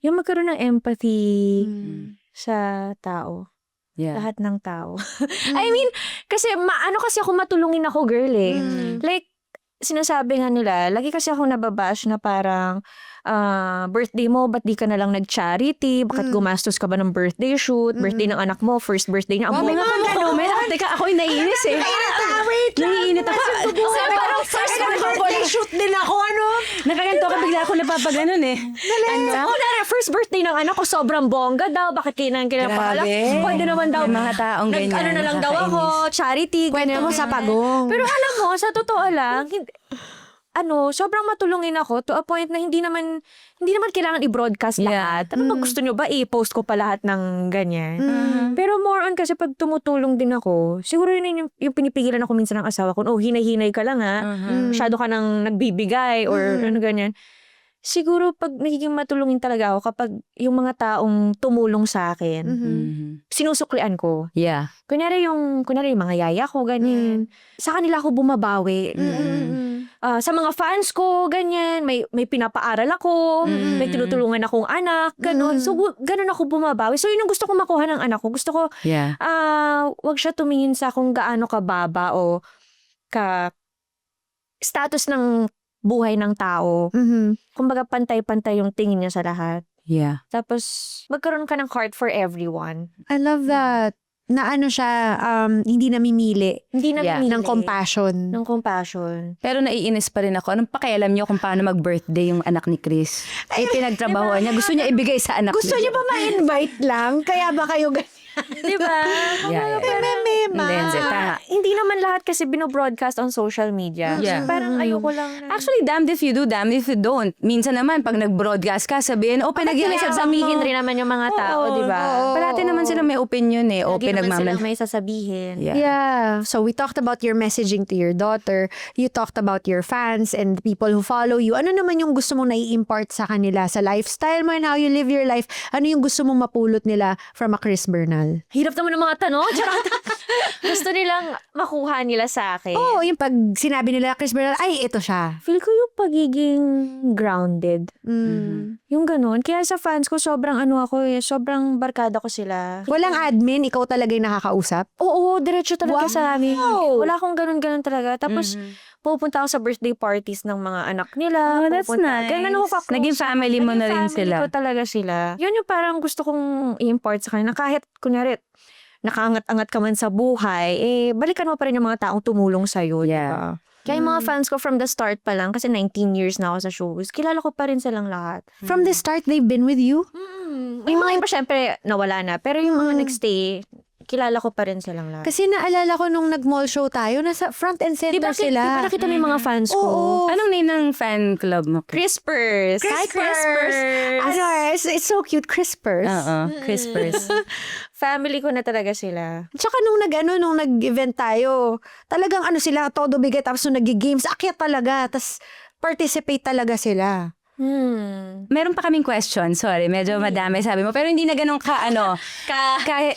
Yung magkaroon ng empathy sa tao. Yeah. Lahat ng tao. I mean, kasi ano kasi ako matulungin ako, girl eh. Like, sinasabi nga nila, lagi kasi ako nababash na parang, birthday mo, ba't di ka na lang nag-charity? Bakit gumastos ka ba ng birthday shoot? Birthday ng anak mo, first birthday niya. Ang bunga ko. Teka, ako'y naiinis eh. Naiinit ako. Parang first birthday shoot din ako, Nakaganto ka, bigla ako napapaganon eh. First birthday ng anak ko, sobrang bongga daw. Bakit kailangan kinapakala? Grabe. Pwede naman daw. May mga taong ganyan, Ano na lang daw ako, charity. Kwento mo sa pagong. Pero alam mo, sa totoo lang, sobrang matulungin ako to a point na hindi naman kailangan i-broadcast lahat. Ano ba gusto nyo ba? I-post ko pa lahat ng ganyan. Pero more on kasi pag tumutulong din ako, siguro yun yung pinipigilan ako minsan ng asawa ko, hinay-hinay ka lang masyado ka nang nagbibigay or ano ganyan. Siguro pag nagiging matulungin talaga ako kapag yung mga taong tumulong sa akin, sinusuklian ko. Yeah. Kunyari yung mga yaya ko, ganyan. Sa kanila ako bumabawi. Sa mga fans ko, ganyan. May pinapaaral ako. May tinutulungan akong anak. Ganon. So, ganon ako bumabawi. So, yun ang gusto ko makuha ng anak ko. Gusto ko, wag siya tumingin sa kung gaano ka baba o ka status ng buhay ng tao. Kumbaga, pantay-pantay yung tingin niya sa lahat. Yeah. Tapos, magkaroon ka ng heart for everyone. I love that. Na siya, hindi namimili Hindi na Yeah. ng compassion. Ng compassion. Pero naiinis pa rin ako. Anong pakialam niyo kung paano mag-birthday yung anak ni Chris? Ay, pinagtrabahoan niya. Gusto niya ibigay sa anak Gusto niyo ba ma-invite lang? Kaya ba kayo Diba? Yeah. Hindi, tama. Hindi naman lahat kasi binobroadcast on social media. Yeah. Parang ayoko lang. Actually, damned if you do, damned if you don't. Minsan naman, pag nag-broadcast ka, sabihin, pinag-iisip sasabihin rin naman yung mga tao, diba? Parati naman sila may opinion eh. O Lagi naman pinagmamal. sila may sasabihin. Yeah. Yeah. So we talked about your messaging to your daughter. You talked about your fans and people who follow you. Ano naman yung gusto mong nai-impart sa kanila sa lifestyle mo and how you live your life? Ano yung gusto mong mapulot nila from a Chris Bernal? Hirap naman ng mga tanong. Gusto nilang makuha nila sa akin. Oo, yung pag sinabi nila Chris Bernal, ay, ito siya. Feel ko yung pagiging grounded. Yung ganun. Kaya sa fans ko, sobrang sobrang barkada ko sila. Walang admin, ikaw talaga yung nakakausap? Oo, diretso talaga Wow. sa amin. Wala akong ganun-ganun talaga. Tapos, pupunta ako sa birthday parties ng mga anak nila. Oh, that's nice. Ganun ako ka-close. Naging family mo na rin sila. Family ko talaga sila. Yun yung parang gusto kong i-impart sa kanila. Kahit, kunyari, nakaangat-angat ka man sa buhay, balikan mo pa rin yung mga taong tumulong sa'yo. Yeah. Diba? Kaya yung mga fans ko from the start pa lang, kasi 19 years na ako sa showbiz, kilala ko pa rin silang lahat. From the start, they've been with you? Yung mga iba, syempre, nawala na. Pero yung mga nagstay, kilala ko pa rin silang lahat. Kasi naalala ko nung nag-mall show tayo, nasa front and Di center ba sila. nakita mo yung mga fans ko? Oo. Anong name ng fan club mo? Crispers. Hi, Crispers. Ano, it's so cute, Crispers. Oo, Crispers. Family ko na talaga sila. Tsaka nung nag-event tayo, talagang ano sila, todo bigay, tapos nung nag-games, akyat talaga, tapos participate talaga sila. Meron pa kaming question. Sorry, medyo madami sabi mo. Pero hindi na ganun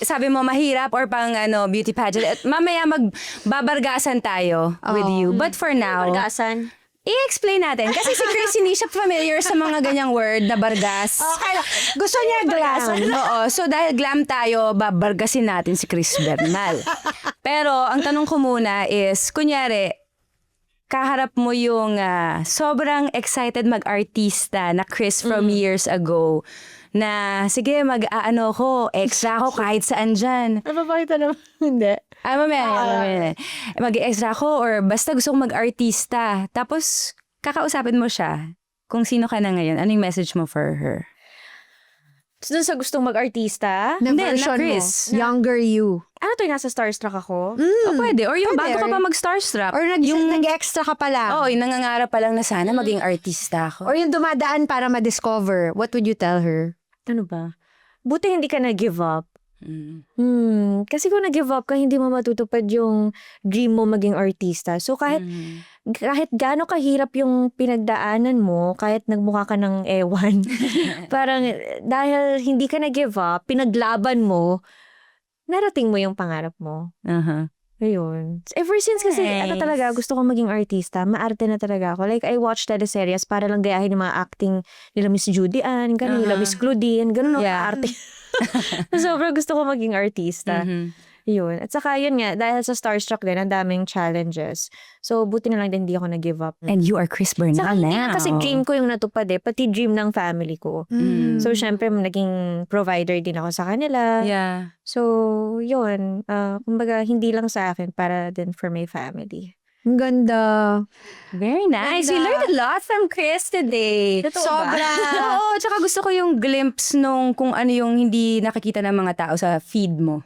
sabi mo mahirap or pang beauty pageant. At mamaya magbabargasan tayo with you. But for now, Bargasan. i-explain natin. Kasi si Chris hindi siya familiar sa mga ganyang word na bargas. Okay, gusto niya glass. Oo. So dahil glam tayo, babargasin natin si Chris Bernal. Pero ang tanong ko muna is, kunyari, kaharap mo yung sobrang excited mag-artista na Chris from years ago na sige mag-aano ko, extra ko kahit saan dyan. Napapakita naman. Hindi. Mamaya. Mag-extra ko or basta gusto kong mag-artista. Tapos kakausapin mo siya kung sino ka na ngayon. Ano yung message mo for her? So, dun sa gustong mag-artista, Na Hindi, na version Chris. mo. Younger you. ano to yung nasa starstruck ako? O pwede. Or yung Pwede, bago ka or- pa mag-starstruck. Or nag-extra ka pa lang. Oo, yung nangangarap pa lang na sana maging artista ako. Or yung dumadaan para ma-discover. What would you tell her? Ano ba? Buti hindi ka na-give up. Mm. Kasi kung nag-give up ka, hindi mo matutupad yung dream mo maging artista. So kahit gaano kahirap yung pinagdaanan mo, kahit nagmukha ka ng ewan, parang dahil hindi ka nag-give up, pinaglaban mo, narating mo yung pangarap mo. Uh-huh. Ayun. Ever since kasi, Nice. talaga, gusto ko maging artista. Maarte na talaga ako. Like, I watch teleseries para lang gayahin yung mga acting nila Miss Judy Ann, gano'n, nila Miss Claudine, gano'n, Yeah. arte. Sobrang gusto ko maging artista. Yun. At saka yun nga, dahil sa Starstruck din, ang daming challenges. So, buti na lang din hindi ako nag-give up. And you are Chris Bernal Saka hindi now. nga kasi dream ko yung natupad pati dream ng family ko. So, syempre, naging provider din ako sa kanila. Yeah. So, yun. Kumbaga, hindi lang sa akin, para din for my family. Ang ganda. Very nice. We learned a lot from Chris today. Sobra. Oo, tsaka gusto ko yung glimpse nung kung ano yung hindi nakikita ng mga tao sa feed mo.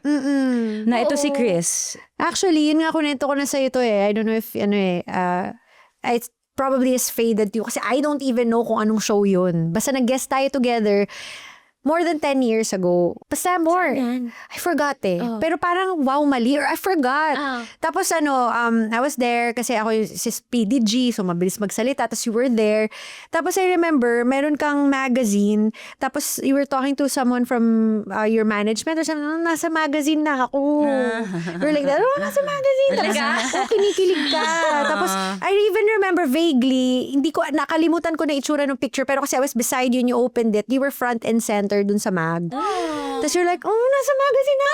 Na ito si Chris. Actually, yun nga kunento ko na sa ito I don't know if, it's probably is faded to you. Kasi I don't even know kung anong show yun. Basta nag-guest tayo together more than 10 years ago. Basta more. I forgot Pero parang, wow, mali. Or I forgot. Tapos I was there kasi ako yung si PDG, so mabilis magsalita. Tapos you were there. Tapos I remember, meron kang magazine. Tapos you were talking to someone from your management. Or something, nasa magazine na ako. You're like that, nasa magazine. Tapos, kinikilig ka. Tapos, I even remember vaguely, nakalimutan ko na itsura ng picture, pero kasi I was beside you and you opened it. You were front and center dun sa mag. Tapos you're like, nasa magazine na.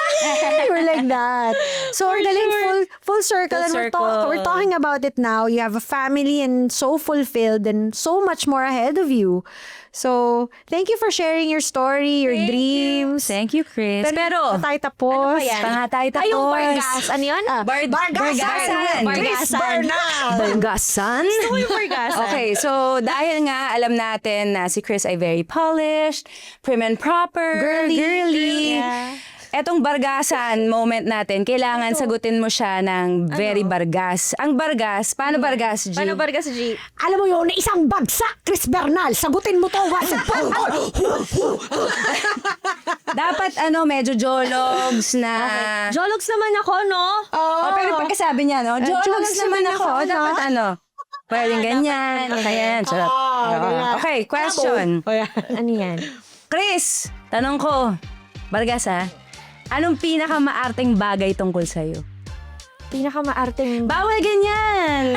You were like that. So we're galing full circle. Full And circle. we're talking about it now. You have a family and so fulfilled and so much more ahead of you. So, thank you for sharing your story, your dreams. Thank you, Chris. Pero, tayo tapos. pangatay tapos. Yung Bargas. Ano yun? Bargasan. Chris Bernal. Bargasan? Yung Bargasan. Okay, so dahil nga alam natin na si Chris ay very polished, prim and proper, girly. Etong bargasan moment natin, kailangan sagutin mo siya ng very bargas. Ang bargas, paano bargas, G? Paano Bargas, G? Alam mo yun, isang bagsak, Chris Bernal. Sagutin mo to. Dapat medyo jologs na... Jologs naman ako, no? Oh, pero pagkasabi niya, no? Jologs naman ako. Dapat pwedeng ganyan. Ayan, sarap. Okay, question. Ano yan? Chris, tanong ko. Bargas, ha? Anong pinakamaarting bagay tungkol sa'yo? Pinakamaarting... Bawal ganyan!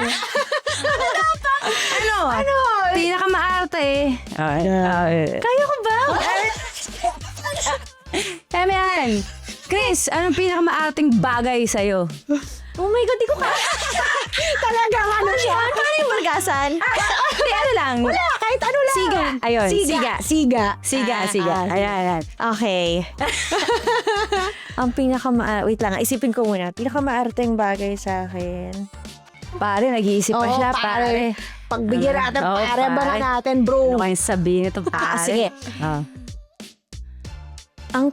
Ano? Pinakamaarte. Kaya ko ba? Kaya mo yan. Chris, anong pinakamaarting bagay sa'yo? Oh my God, di ko kaya. Talagang ano siya. Ano yung Bargasan? Ano lang? Wala, kahit ano lang. Siga. Ayun, Siga. Siga. Ayan. Okay. Ang wait lang, isipin ko muna. Pinakamaarteng bagay sa akin. Pare, nag-iisip pa siya, pare. Pagbigyan natin, pare ba na natin, bro? Ano kayong sabihin ito, pare? Sige. Oh. Ang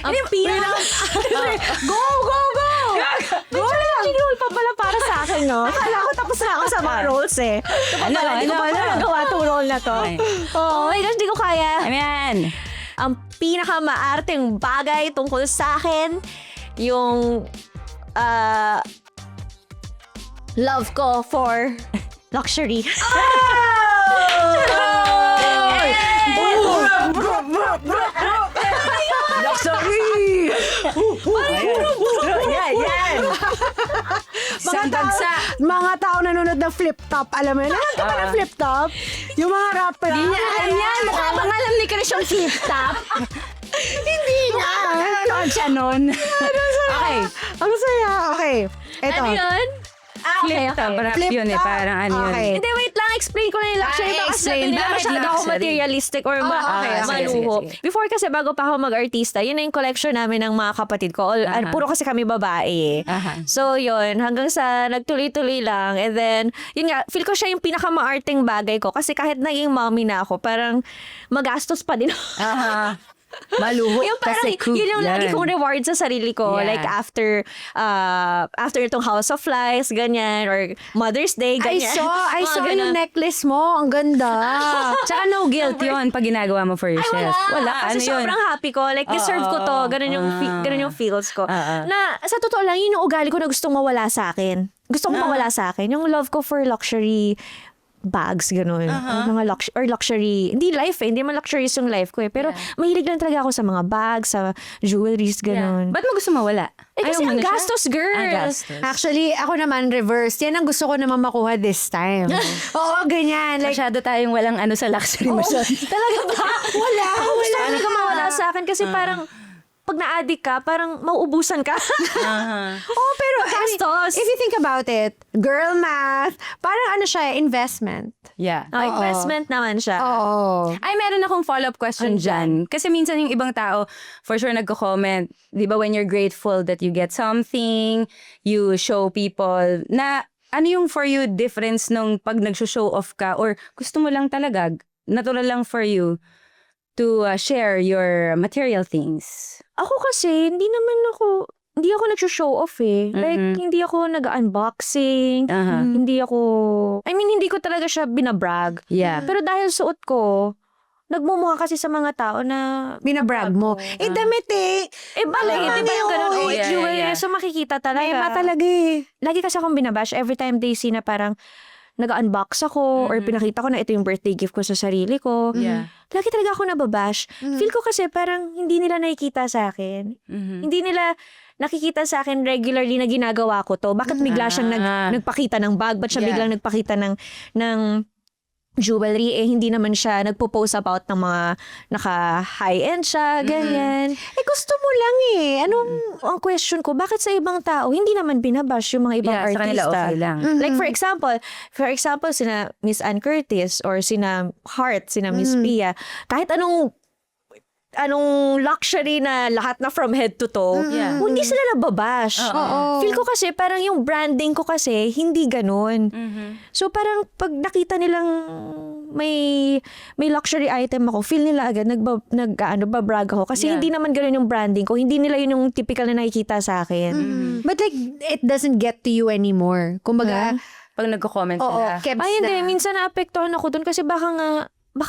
Ang pinaka... Go! Go lang! Roll pa pala para sa akin, no? Akala ko tapos na ako sa mga roles eh. Hindi ko pala nagawa itong role na to. Oh my gosh, di ko kaya. Ayan. Ang pinakamaarteng bagay tungkol sa akin, yung love ko for luxury. Luxury! Yan. Mga tao nanonood ng flip top, alam mo yun? Alam ka ba ng flip top? Yung mga rapper. Hindi niya alam yan. Mukha bang alam ni Chris yung flip top? Hindi niya. Nanonood siya nun. Okay. Ang saya. Okay. Ito. Ano yun? Flip top. Rap Flip yun eh. top. Parang ano yun. Okay. Hindi, wait lang. Explain ko na yung luxury. Baka explain. sabi nila Bakit masyado ako luxury? materialistic or okay. maluho. Sige. Before kasi, bago pa ako mag-artista, yun na yung collection namin ng mga kapatid ko. Puro kasi kami babae. So, yun. Hanggang sa nagtuloy-tuloy lang. And then, yun nga, feel ko siya yung pinakamaarting bagay ko. Kasi kahit naging mommy na ako, parang magastos pa din ako. Maluho Yung parang, kasi cool. yun yung lagi Yan. kong reward sa sarili ko. Yeah. Like after itong House of Flies, ganyan, or Mother's Day, I ganyan. saw Mga yung ganun. necklace mo. Ang ganda. Tsaka no guilt yun pag ginagawa mo for yourself. Wala. Kasi Ano yun? sobrang happy ko. Like, deserve ko to. Ganun yung feels ko. Na, sa totoo lang, yun yung ugali ko na gustong mawala sa akin. Gustong mawala sa akin. Yung love ko for luxury bags, ganun. Mga luxury. Hindi life eh. Hindi man luxurious yung life ko eh. Pero mahilig lang talaga ako sa mga bags, sa jewelries, ganun. Ba't mo gusto mawala? Eh, kasi Ayaw mo ang na siya? gastos, girl. Gastos. Actually, ako naman reverse. Yan ang gusto ko naman makuha this time. Oo, ganyan. Like, Masyado tayong walang ano sa luxury masyado. Talaga ba? wala. Gusto ko talaga mawala sa akin kasi parang pag na-addict ka, parang mauubusan ka. Oh, pero Gastos. if you think about it, girl math, parang ano siya, investment. Yeah. Investment naman siya. Oo. Ay, meron akong follow-up question dyan. Kasi minsan yung ibang tao, for sure nagko-comment, di ba when you're grateful that you get something, you show people na ano yung for you difference nung pag nag-show off ka or gusto mo lang talaga, natural lang for you to share your material things. Ako kasi, hindi ako nag-show off eh. Like, hindi ako nag-unboxing. Hindi ko talaga siya binabrag. Yeah. Pero dahil suot ko, nagmumukha kasi sa mga tao na Binabrag mo. Eh, damit eh. bale, di ba yung ganun? Oh, Yeah, jewelry. yeah. So, makikita talaga. May talaga eh. Lagi kasi akong binabash every time they see na parang nag-unbox ako or pinakita ko na ito yung birthday gift ko sa sarili ko. Yeah. Lagi talaga ako nababash. Feel ko kasi parang hindi nila nakikita sa akin. Hindi nila nakikita sa akin regularly na ginagawa ko to. Bakit bigla siyang nagpakita ng bag? Ba't siya biglang nagpakita ng jewelry? Eh, hindi naman siya nagpo-post about ng mga naka-high-end siya, ganyan. Eh, gusto mo lang eh. Anong... Ang question ko, bakit sa ibang tao, hindi naman binabash yung mga ibang Yeah, sa artista? kanila okay lang. Like for example, sina Miss Ann Curtis or sina Hart, sina Miss Pia, kahit anong luxury na lahat na from head to toe, hindi sila nababash. Feel ko kasi parang yung branding ko kasi hindi ganun. So parang pag nakita nilang may luxury item ako, feel nila agad babrag ako kasi hindi naman ganun yung branding ko. Hindi nila yun yung typical na nakikita sa akin. But like, it doesn't get to you anymore. Kumbaga, Pag nagko-comment oo, sila. kept Ay, hindi. na. Minsan naapektuhan ako dun kasi baka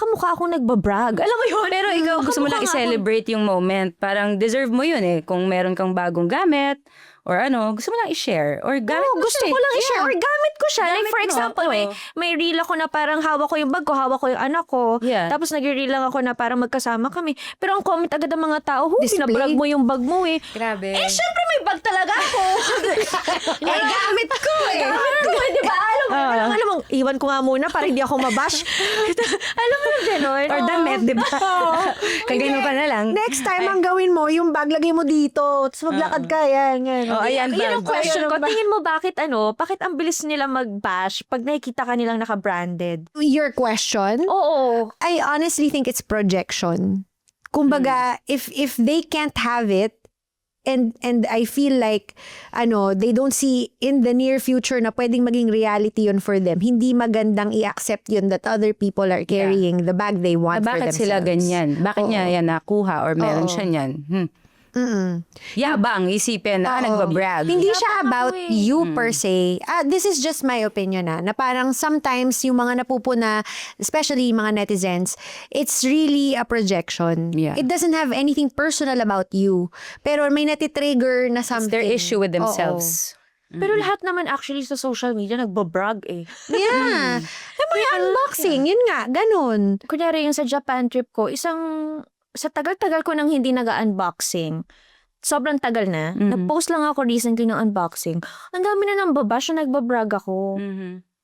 mukha akong nagbabrag. Alam mo yun? Pero ikaw gusto mo lang i-celebrate yung moment. Parang deserve mo yun eh. Kung meron kang bagong gamit or ano, gusto mo lang i-share. Or gamit mo Gusto siya ko lang i-share. Yeah. Or gamit ko siya. Like Gamit for mo, example, oo. may reel ako na parang hawak ko yung bag ko, hawak ko yung anak ko. Yeah. Tapos nag-reel lang ako na parang magkasama kami. Pero ang comment agad ng mga tao, Display. binabrag mo yung bag mo eh. Grabe. Eh, syempre may bag talaga ako. gamit ko eh. Gamit ko eh, di ba? Alam mo, iwan ko nga muna para hindi ako mabash. Alam mo yung gano'n? Or damit, di ba? Kagano ka na lang. Next time, ang gawin mo, yung bag lagay mo dito. Tapos maglakad ka, yan. Oh, ayan, Yun ang bag. question ko. Tingin mo bakit ang bilis nila mag-bash pag nakikita ka nilang naka-branded? Your question? Oo. I honestly think it's projection. Kumbaga, if they can't have it, and I feel like they don't see in the near future na pwedeng maging reality yun for them. Hindi magandang i-accept yun that other people are carrying the bag they want for Bakit themselves. sila ganyan? Bakit niya yan nakuha or meron Oo. siya niyan? Yabang, isipin na Oo. nagbabrag. Hindi siya about you Mm. per se. This is just my opinion na parang sometimes yung mga napupuna, especially mga netizens, it's really a projection. Yeah. It doesn't have anything personal about you. Pero may natitrigger na It's something. their issue with Oo. themselves. Pero lahat naman actually sa social media nagbabrag eh. Yeah. May unboxing, yun nga, ganun. Kunyari yung sa Japan trip ko, sa tagal-tagal ko nang hindi nag-unboxing, sobrang tagal na. Nag-post lang ako recently ng unboxing. Ang dami na nang babash na nagbabrag ako.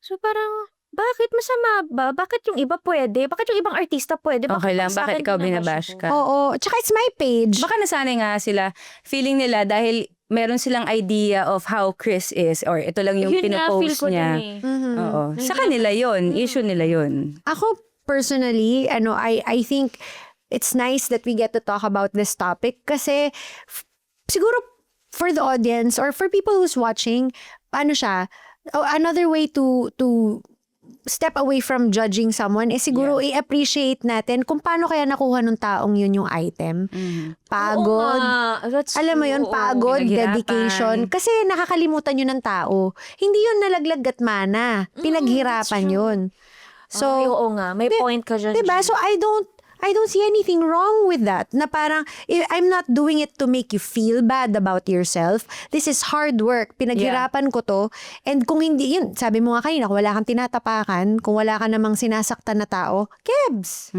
So parang, bakit masama ba? Bakit yung iba pwede? Bakit yung ibang artista pwede? Okay lang, sa bakit akin ikaw binabash binabash ka? Oo. Tsaka it's my page. Baka nasanay nga sila, feeling nila dahil meron silang idea of how Chris is or ito lang yung Yun nga, feel pinopost ko niya. din eh. Oo. Sa kanila yun. Issue nila yun. Ako personally, I think it's nice that we get to talk about this topic kasi siguro for the audience or for people who's watching, another way to step away from judging someone is siguro i-appreciate natin kung paano kaya nakuha ng taong yun yung item. Pagod. Alam mo yun, pagod, Pinaghirapan. dedication. Kasi nakakalimutan yun ng tao. Hindi yun nalaglag at mana. Pinaghirapan yun. So, oo nga. May point ka dyan. Diba? So I don't see anything wrong with that. Na parang, I'm not doing it to make you feel bad about yourself. This is hard work. Pinaghirapan ko to. And kung hindi, yun, sabi mo nga kanina, kung wala kang tinatapakan, kung wala ka namang sinasaktan na tao, kebs.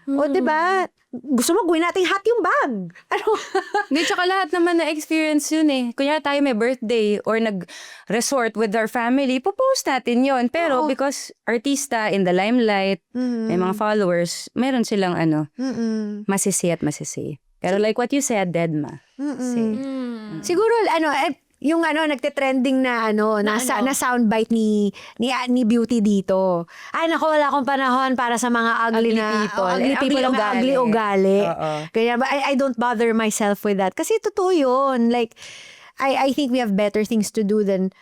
O diba? Gusto mo gawin nating hot yung bag. Ano? Hindi, tsaka lahat naman na-experience yun eh. Kunya tayo may birthday or nag-resort with our family, popost natin yun. Pero because artista in the limelight, may mga followers, meron silang masisi at masisi. Pero like what you said, Dedma. Say. Siguro, yung nagte-trending na na soundbite ni Beauty dito. Ay nako, wala akong panahon para sa mga ugly, Ugly na people. ugly people Ugly na ugali. ugly ugali. Oo. Kaya I don't bother myself with that kasi totoo yun. Like I think we have better things to do than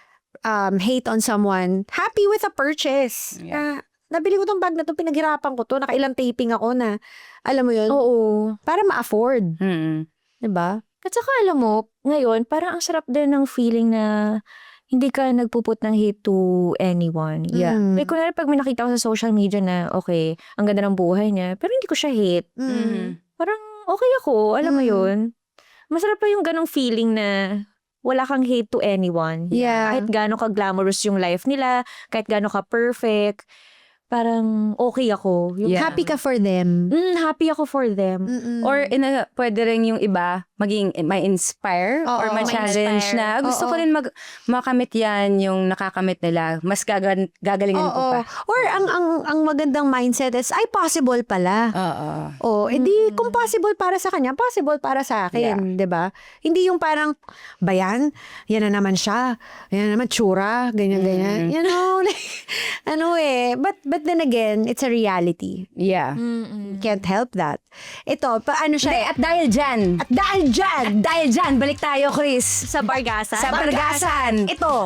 hate on someone. Happy with a purchase. Yeah. Nabili ko tong bag na to, pinaghirapan ko to, nakailang taping ako na alam mo yun. Oo. Para ma-afford, Mm-mm. 'di ba? At saka alam mo, ngayon, parang ang sarap din ng feeling na hindi ka nagpuput ng hate to anyone. Yeah. Like, kunwari pag may nakita ko sa social media na, okay, ang ganda ng buhay niya, pero hindi ko siya hate. Parang okay ako, alam mo yun. Masarap pa yung ganong feeling na wala kang hate to anyone. Yeah. Kahit gaano ka glamorous yung life nila, kahit gaano ka perfect, parang okay ako. Yung Yeah. Happy ka for them. happy ako for them. Or pwede rin yung iba maging ma-inspire or Oo, ma-challenge ma-inspire. na gusto ko rin makamit yan yung nakakamit nila. Mas gagalingin ko pa. Or ang magandang mindset is, ay, possible pala. Oo. Edi, kung possible para sa kanya, possible para sa akin, 'di ba? Hindi yung parang, bayan, yan na naman siya. Yan na naman, tsura, ganyan. You know, like, but then again, it's a reality. Yeah. You can't help that. Ito, paano Hindi, siya? at dahil dyan, balik tayo, Chris. Sa Bargasan. Sa Bargasan. Ito.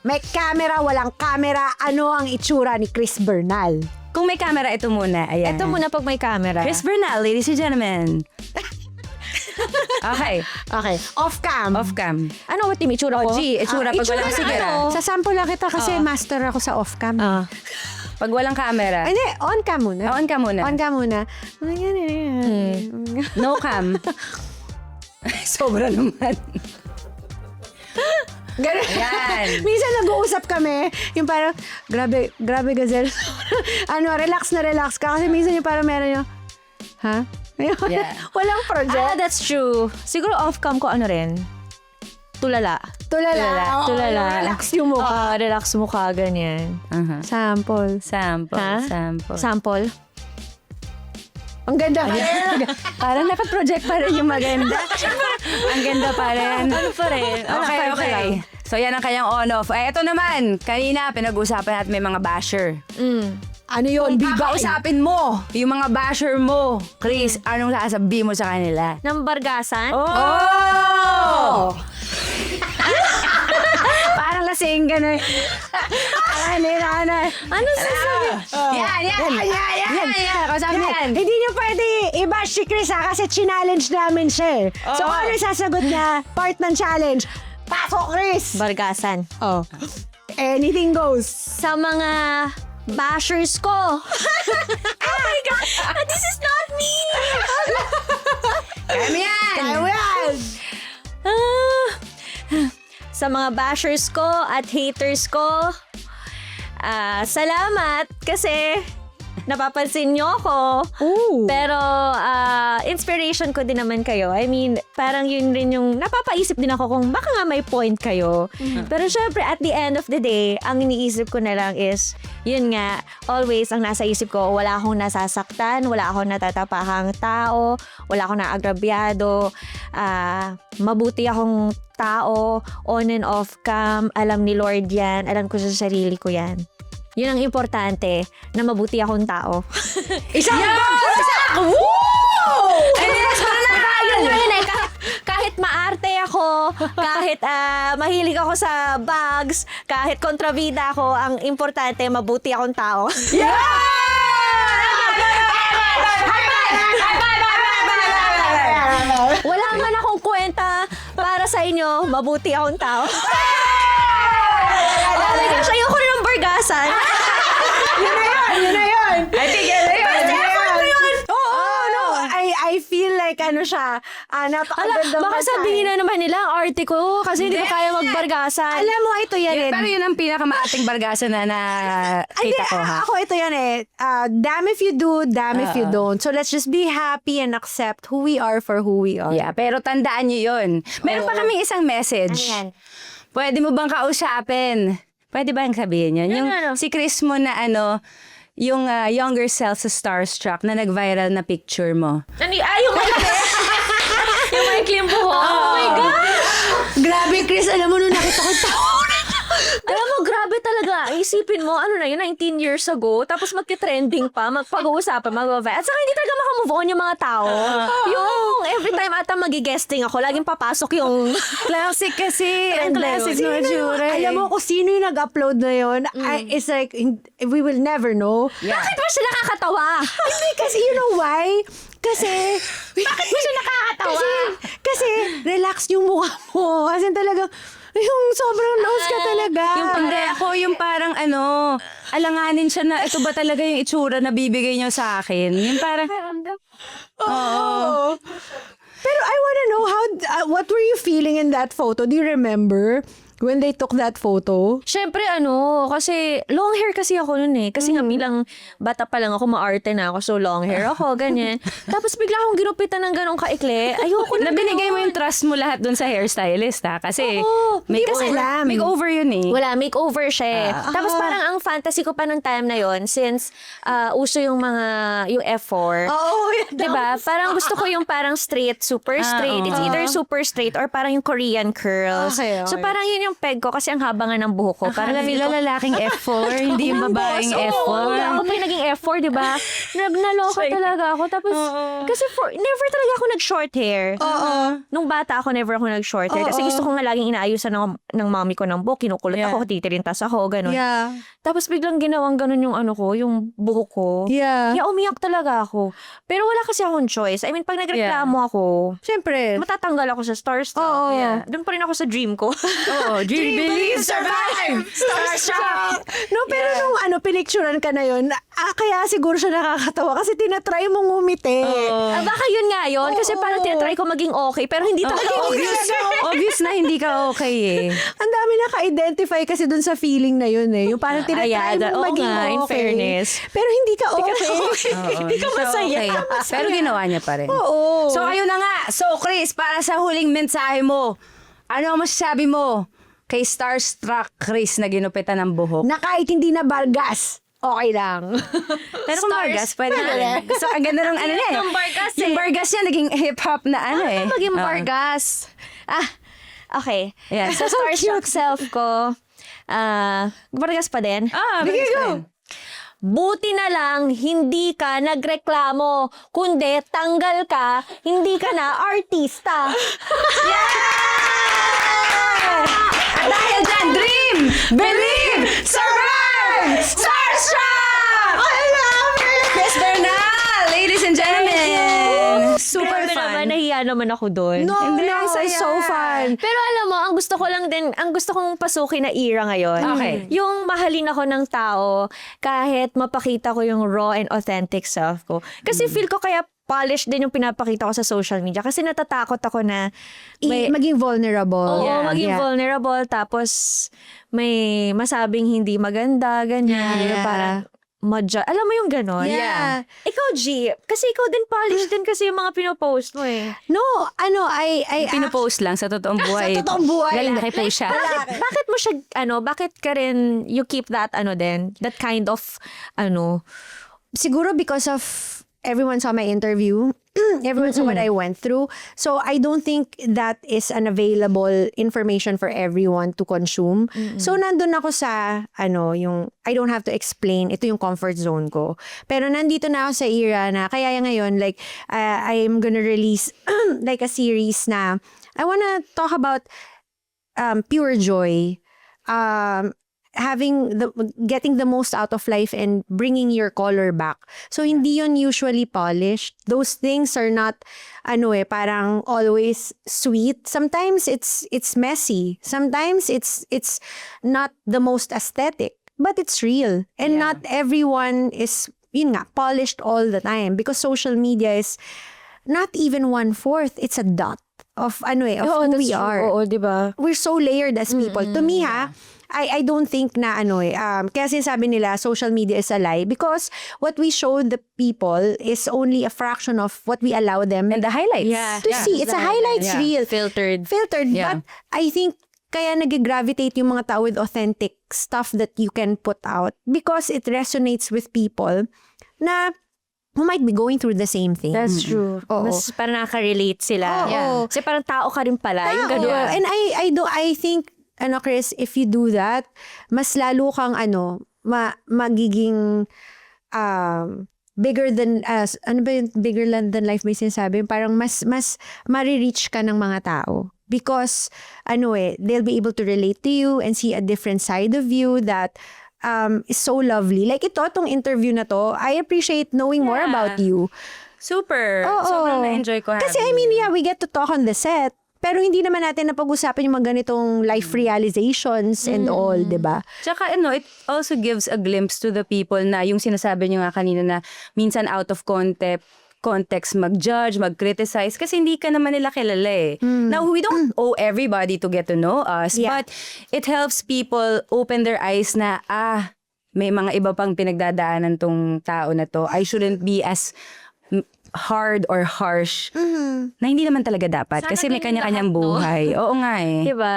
May camera, walang camera, ano ang itsura ni Chris Bernal? Kung may camera, ito muna. Ayan. Ito muna pag may camera. Chris Bernal, ladies and gentlemen. Okay. Okay, off-cam. Off-cam. Ano, what yung itsura ko? G, itsura pag Itsura walang na sige. ano? Sasample lang kita kasi master ako sa off-cam. Pag walang camera. Ay, hindi, on-cam muna. On ka muna. On-cam muna. No cam. Sobra naman. Ganun. Yan. Minsan nag-uusap kami, yung parang, grabe, Gazelle. Relax na relax ka. Kasi minsan yung parang meron yung, ha? Yeah. Walang project. That's true. Siguro off-cam ko ano rin. Tulala. Tulala. Tulala. Oo, relax yung mukha. Relax mukha, ganyan. Sample. Sample. Ha? Sample. Sample. Ang ganda. Parang naka-project pa rin yung maganda. Ang ganda pa rin. Ano pa rin? Okay. So yan ang kanyang on-off. Ito naman, kanina pinag-usapan natin may mga basher. Ano yun? Kung kakausapin mo yung mga basher mo, Chris, anong sasabihin mo sa kanila? Ng Bargasan? Oh! Parang lasing ka na. Ano sasabi? Yan. Hindi niyo pwede i-bash si Chris kasi challenge namin siya. So ano sasagot na part ng challenge? Pasok, Chris! Bargasan. Oh. Anything goes. Sa mga bashers ko. Oh my God! This is not me! Kami yan! Ah, sa mga bashers ko at haters ko, salamat kasi napapansin nyo ako. Pero inspiration ko din naman kayo. I mean, parang yun rin yung napapaisip din ako kung baka nga may point kayo. Pero syempre, at the end of the day, ang iniisip ko na lang is, yun nga, always ang nasa isip ko, wala akong nasasaktan, wala akong natatapahang tao, wala akong naagrabyado, mabuti akong tao, on and off cam, alam ni Lord yan, alam ko sa sarili ko yan. Yun ang importante, na mabuti akong tao. Isang Kahit maarte ako, kahit mahilig ako sa bags, kahit kontrabida ako, ang importante, mabuti akong tao. Wala man akong kwenta para sa inyo, mabuti akong tao. Oh my gosh, ayoko rin ng bargasan. Yun na yun. I think yun na yun. I feel like ano siya, napakaganda. Baka sabihin na naman nila ang arte ko kasi hindi ko kaya magbargasan. Alam mo, ito yan eh. Pero yun ang pinakamaating bargasa na nakita ko, ha? Ako ito yan eh. Damn if you do, damn if you don't. So let's just be happy and accept who we are for who we are. Yeah, pero tandaan nyo yun. Meron pa kaming isang message. Ano yan? Pwede mo bang kausapin? Pwede bang sabihin yun? Yung Ano? si Chris mo na yung younger self sa Starstruck na nag-viral na picture mo. Yung maikli yung buhok. Oh my God! Grabe, Chris. Alam mo, nung nakita ko Alam mo, grabe talaga. Isipin mo, ano na yun, 19 years ago, tapos magti-trending pa, magpag-uusapan, mag-viral. At saka hindi talaga makamove on yung mga tao. Yung every time ata magi-guesting ako, laging papasok yung Classic kasi. Ang classic Sino na itsura eh. Alam mo kung sino yung nag-upload na yun, it's like, we will never know. Bakit ba siya nakakatawa? Hindi, kasi you know why? Kasi, bakit mo siya nakakatawa? Kasi relax yung mukha mo. Kasi talagang, yung sobrang nose ka talaga. Yung hindi ako, yung parang alanganin siya na ito ba talaga yung itsura na bibigay niyo sa akin. Yung parang, Oo. Pero I wanna know what were you feeling in that photo? Do you remember when they took that photo? Siyempre kasi long hair kasi ako nun eh. Kasi nga bilang bata pa lang ako, maarte na ako. So long hair ako, ganyan. Tapos bigla akong ginupitan ng ganong kaikli. Ayoko na nabinigay mo ganun. yung trust mo lahat dun sa hairstylist, ha? Kasi, Oo, makeover yun eh. Wala, makeover siya eh. Tapos parang ang fantasy ko pa nung time na yon since uso yung F4. Oo, yan. Diba? Parang gusto ko yung parang straight, super straight. It's either super straight or parang yung Korean curls. Okay. So parang yun yung peg ko kasi ang haba nga ng buhok ko. Parang Parang nila lalaking F4, hindi yung babaeng F4. Ako pa yung naging F4, di ba? Naloka talaga ako. Tapos, kasi never talaga ako nag-short hair. Nung bata ako, never ako nag-short hair. Kasi gusto ko nga laging inaayusan ng mommy ko ng buhok. Kinukulot ako, titirintas ako, gano'n. Yeah. Tapos biglang ginawang gano'n yung yung buhok ko. Yeah. Kaya umiyak talaga ako. Pero wala kasi akong choice. I mean, pag nagreklamo ako, Siyempre. matatanggal ako sa Starstruck. Oo. Yeah. Doon pa rin ako sa dream ko. Dream, believe, survive! Starstruck! No, pero nung pinicturean ka na yun, kaya siguro siya nakakatawa kasi tinatry mong ngumiti. Baka yun nga yun. Kasi parang tinatry ko maging okay. Pero hindi talaga okay. Obvious na hindi ka okay eh. Ang dami naka-identify kasi dun sa feeling na yun eh. Yung parang tinatry mong maging okay. in fairness. Pero hindi ka okay. Hindi ka masaya. Pero ginawa niya pa rin. Oo. So ayun na nga. So Chris, para sa huling mensahe mo, ano ang masasabi mo kay Starstruck Chris na ginupitan ng buhok? Na kahit hindi na bargas, okay lang. Pero kung bargas, pwede na rin. So, ang ganda ng Yung bargas Yung bargas niya, naging hip-hop na Maging bargas. Okay. Yeah. Sa Starstruck self ko, bargas pa din. Sige, go! Buti na lang, hindi ka nagreklamo. Kundi, tanggal ka, hindi ka na artista. At dahil dyan, dream, believe, survive! Starstruck! I love it! Chris Bernal, ladies and gentlemen. Super Grabe naman, fun. nahiya naman ako doon. No, Hindi, no, ang saya. it's so fun. Pero alam mo, ang gusto ko lang din, ang gusto kong pasukin na era ngayon. Okay. Yung mahalin ako ng tao kahit mapakita ko yung raw and authentic self ko. Kasi feel ko kaya polished din yung pinapakita ko sa social media kasi natatakot ako na Maging vulnerable. Oo, maging Yeah. vulnerable tapos may masabing hindi maganda, ganyan. Yeah. Para alam mo yung ganon? Yeah. Ikaw, G, kasi ikaw din polished din kasi yung mga pinopost mo eh. No, I Pinupost lang sa totoong buhay. Sa totoong buhay. Galing nakipost siya. Bakit mo siya, bakit ka rin, you keep that, that kind of, siguro because of everyone saw my interview. Everyone saw what I went through. So I don't think that is an available information for everyone to consume. So nandun ako sa, yung, I don't have to explain, ito yung comfort zone ko. Pero nandito na ako sa era na, kaya ngayon, like, I'm gonna release like a series na, I wanna talk about pure joy. Getting the most out of life and bringing your color back. So, hindi yun usually polished. Those things are not, parang always sweet. Sometimes it's messy. Sometimes it's not the most aesthetic. But it's real. And not everyone is, yun nga, polished all the time. Because social media is not even 1/4. It's a dot of, who we are. Oo, diba? We're so layered as people. To me, I don't think na kaya sinasabi nila social media is a lie because what we show the people is only a fraction of what we allow them And the highlights. to see. It's a highlights reel. Filtered. But Yeah. I think kaya nag-gravitate yung mga tao with authentic stuff that you can put out because it resonates with people na who might be going through the same thing. That's true. Oo. Mas parang nakaka-relate sila. Oo. Kasi parang tao ka rin pala. Yung Tao. ganun. And I think Chris, if you do that, mas lalo kang magiging bigger than bigger than life may sinasabi, parang mas ma-reach ka ng mga tao because they'll be able to relate to you and see a different side of you that is so lovely. Like itong interview na to, I appreciate knowing more about you. Super. Oo. Sobrang na-enjoy ko. Kasi we get to talk on the set. Pero hindi naman natin napag-usapan yung mga ganitong life realizations and all, di ba? Tsaka it also gives a glimpse to the people na yung sinasabi nyo nga kanina na minsan out of context mag-judge, mag-criticize kasi hindi ka naman nila kilala eh. Now, we don't owe everybody to get to know us, Yeah. but it helps people open their eyes na, may mga iba pang pinagdadaanan tong tao na to. I shouldn't be as hard or harsh na hindi naman talaga dapat. Sana Kasi may ganun kanya-kanyang lahat, no? buhay. Oo nga eh. Diba?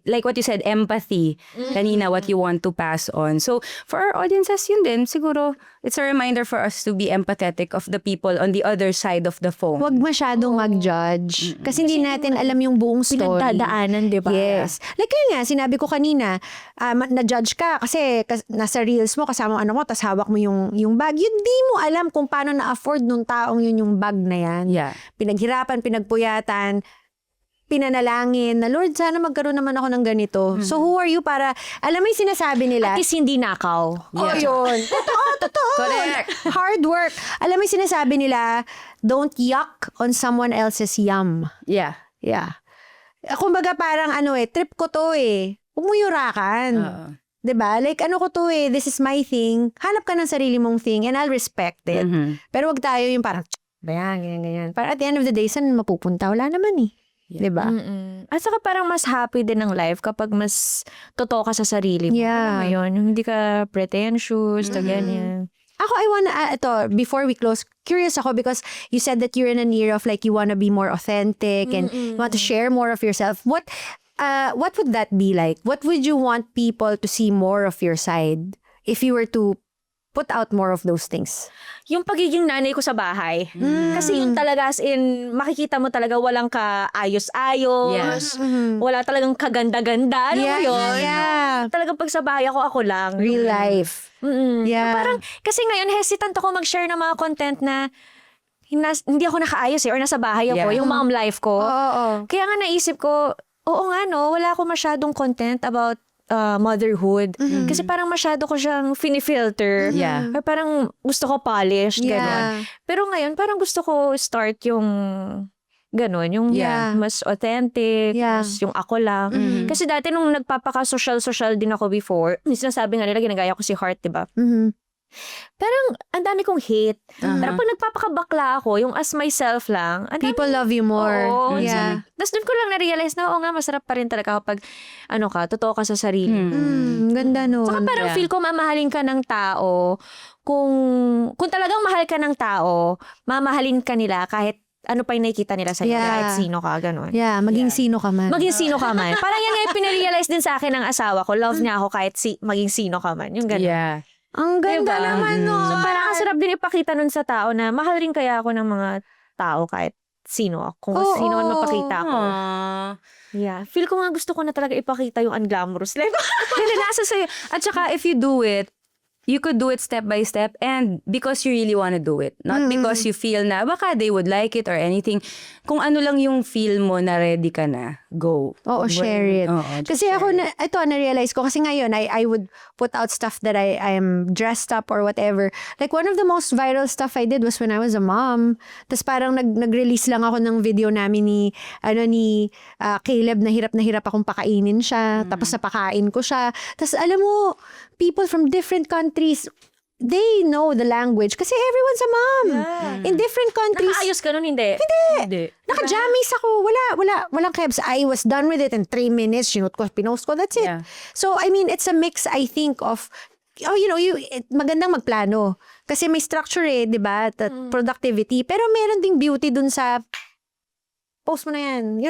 Like what you said, empathy. Kanina, what you want to pass on. So, for our audiences, yun din, siguro, it's a reminder for us to be empathetic of the people on the other side of the phone. Huwag masyadong mag-judge. Kasi hindi natin alam yung buong story. Pinagdadaanan, diba? Yes. Like yun nga, sinabi ko kanina, na-judge ka kasi nasa reels mo, kasama ang anak mo, tas hawak mo yung bag. Yun, di mo alam kung paano na-afford nung taong yun yung bag na yan. Yeah. Pinaghirapan, pinagpuyatan, pinanalangin na, Lord, sana magkaroon naman ako ng ganito. So who are you para, alam mo yung sinasabi nila? At least hindi nakaw. Oh, yun. Totoo. Correct. Hard work. Alam mo yung sinasabi nila, don't yuck on someone else's yum. Yeah. Yeah. Kumbaga parang trip ko to eh. Huwag mo yurakan. Diba? Like ko to eh, this is my thing. Hanap ka ng sarili mong thing and I'll respect it. Pero wag tayo yung parang, bayan, ganyan. Para at the end of the day, saan mapupunta? Wala naman eh. Diba? At saka parang mas happy din ang life kapag mas totoo ka sa sarili mo. Yeah. Alam mo yun? Yung hindi ka pretentious, na ganyan. Ako, I wanna, before we close, curious ako because you said that you're in an era of like you wanna be more authentic and you want to share more of yourself. What would that be like? What would you want people to see more of your side if you were to put out more of those things? Yung pagiging nanay ko sa bahay. Kasi yung talaga as in, makikita mo talaga walang kaayos-ayos. Wala talagang kaganda-ganda. Alam mo yun? Yeah. Talagang pag sa bahay ako lang. Real life. Yeah. Parang, kasi ngayon, hesitant ako mag-share ng mga content na hindi ako nakaayos or nasa bahay ako. Yeah. Yung mom life ko. Oo. Kaya nga naisip ko, oo nga no, wala ako masyadong content about motherhood. Kasi parang masyado ko siyang finifilter. Yeah. Or parang gusto ko polished, Yeah. gano'n. Pero ngayon, parang gusto ko start yung gano'n, yung Yeah. mas authentic, Yeah. mas yung ako lang. Kasi dati nung nagpapaka-social din ako before, sinasabi nga nila, ginagaya ko si Heart, diba? Mhm. Parang ang dami kong hate. Pero pag nagpapakabakla ako, yung as myself lang, ang dami- People love you more. Oo. Yeah. Tapos doon ko lang na-realize na, oo nga, masarap pa rin talaga kapag, totoo ka sa sarili. Ganda nun. Saka parang feel ko mamahalin ka ng tao kung talagang mahal ka ng tao, mamahalin ka nila kahit ano pa yung nakikita nila sa'yo, Yeah. kahit sino ka, gano'n. Yeah, maging sino ka man. Maging sino ka man. Parang yan nga yung pinarealize din sa akin ng asawa ko. Love niya ako kahit maging sino ka man. Yung gano'n. Yeah. Ang ganda Diba? naman nun. So parang ang sarap din ipakita nun sa tao na mahal rin kaya ako ng mga tao kahit sino ako. Kung Oo. sino man mapakita ako. Aww. Yeah. Feel ko nga gusto ko na talaga ipakita yung unglamorous life. Kasi nasa sa'yo. At saka, if you do it, you could do it step by step and because you really want to do it. Not because you feel na baka they would like it or anything. Kung ano lang yung feel mo na ready ka na, go. Oo, share it. Oo, just Kasi share ako, it. na-realize ko, kasi ngayon, I would put out stuff that I am dressed up or whatever. Like, one of the most viral stuff I did was when I was a mom. Tapos parang nag-release lang ako ng video namin ni Caleb, na hirap akong pakainin siya. Tapos napakain ko siya. Tapos alam mo, people from different countries, they know the language kasi everyone's a mom. In different countries. Nakaayos ka nun, hindi? Hindi. Naka-jammies ako. Walang kebs. I was done with it in 3 minutes. Pinost ko. That's it. Yeah. So, I mean, it's a mix, I think, of, magandang magplano. Kasi may structure di ba? Productivity. Pero meron ding beauty dun sa post mo na yan.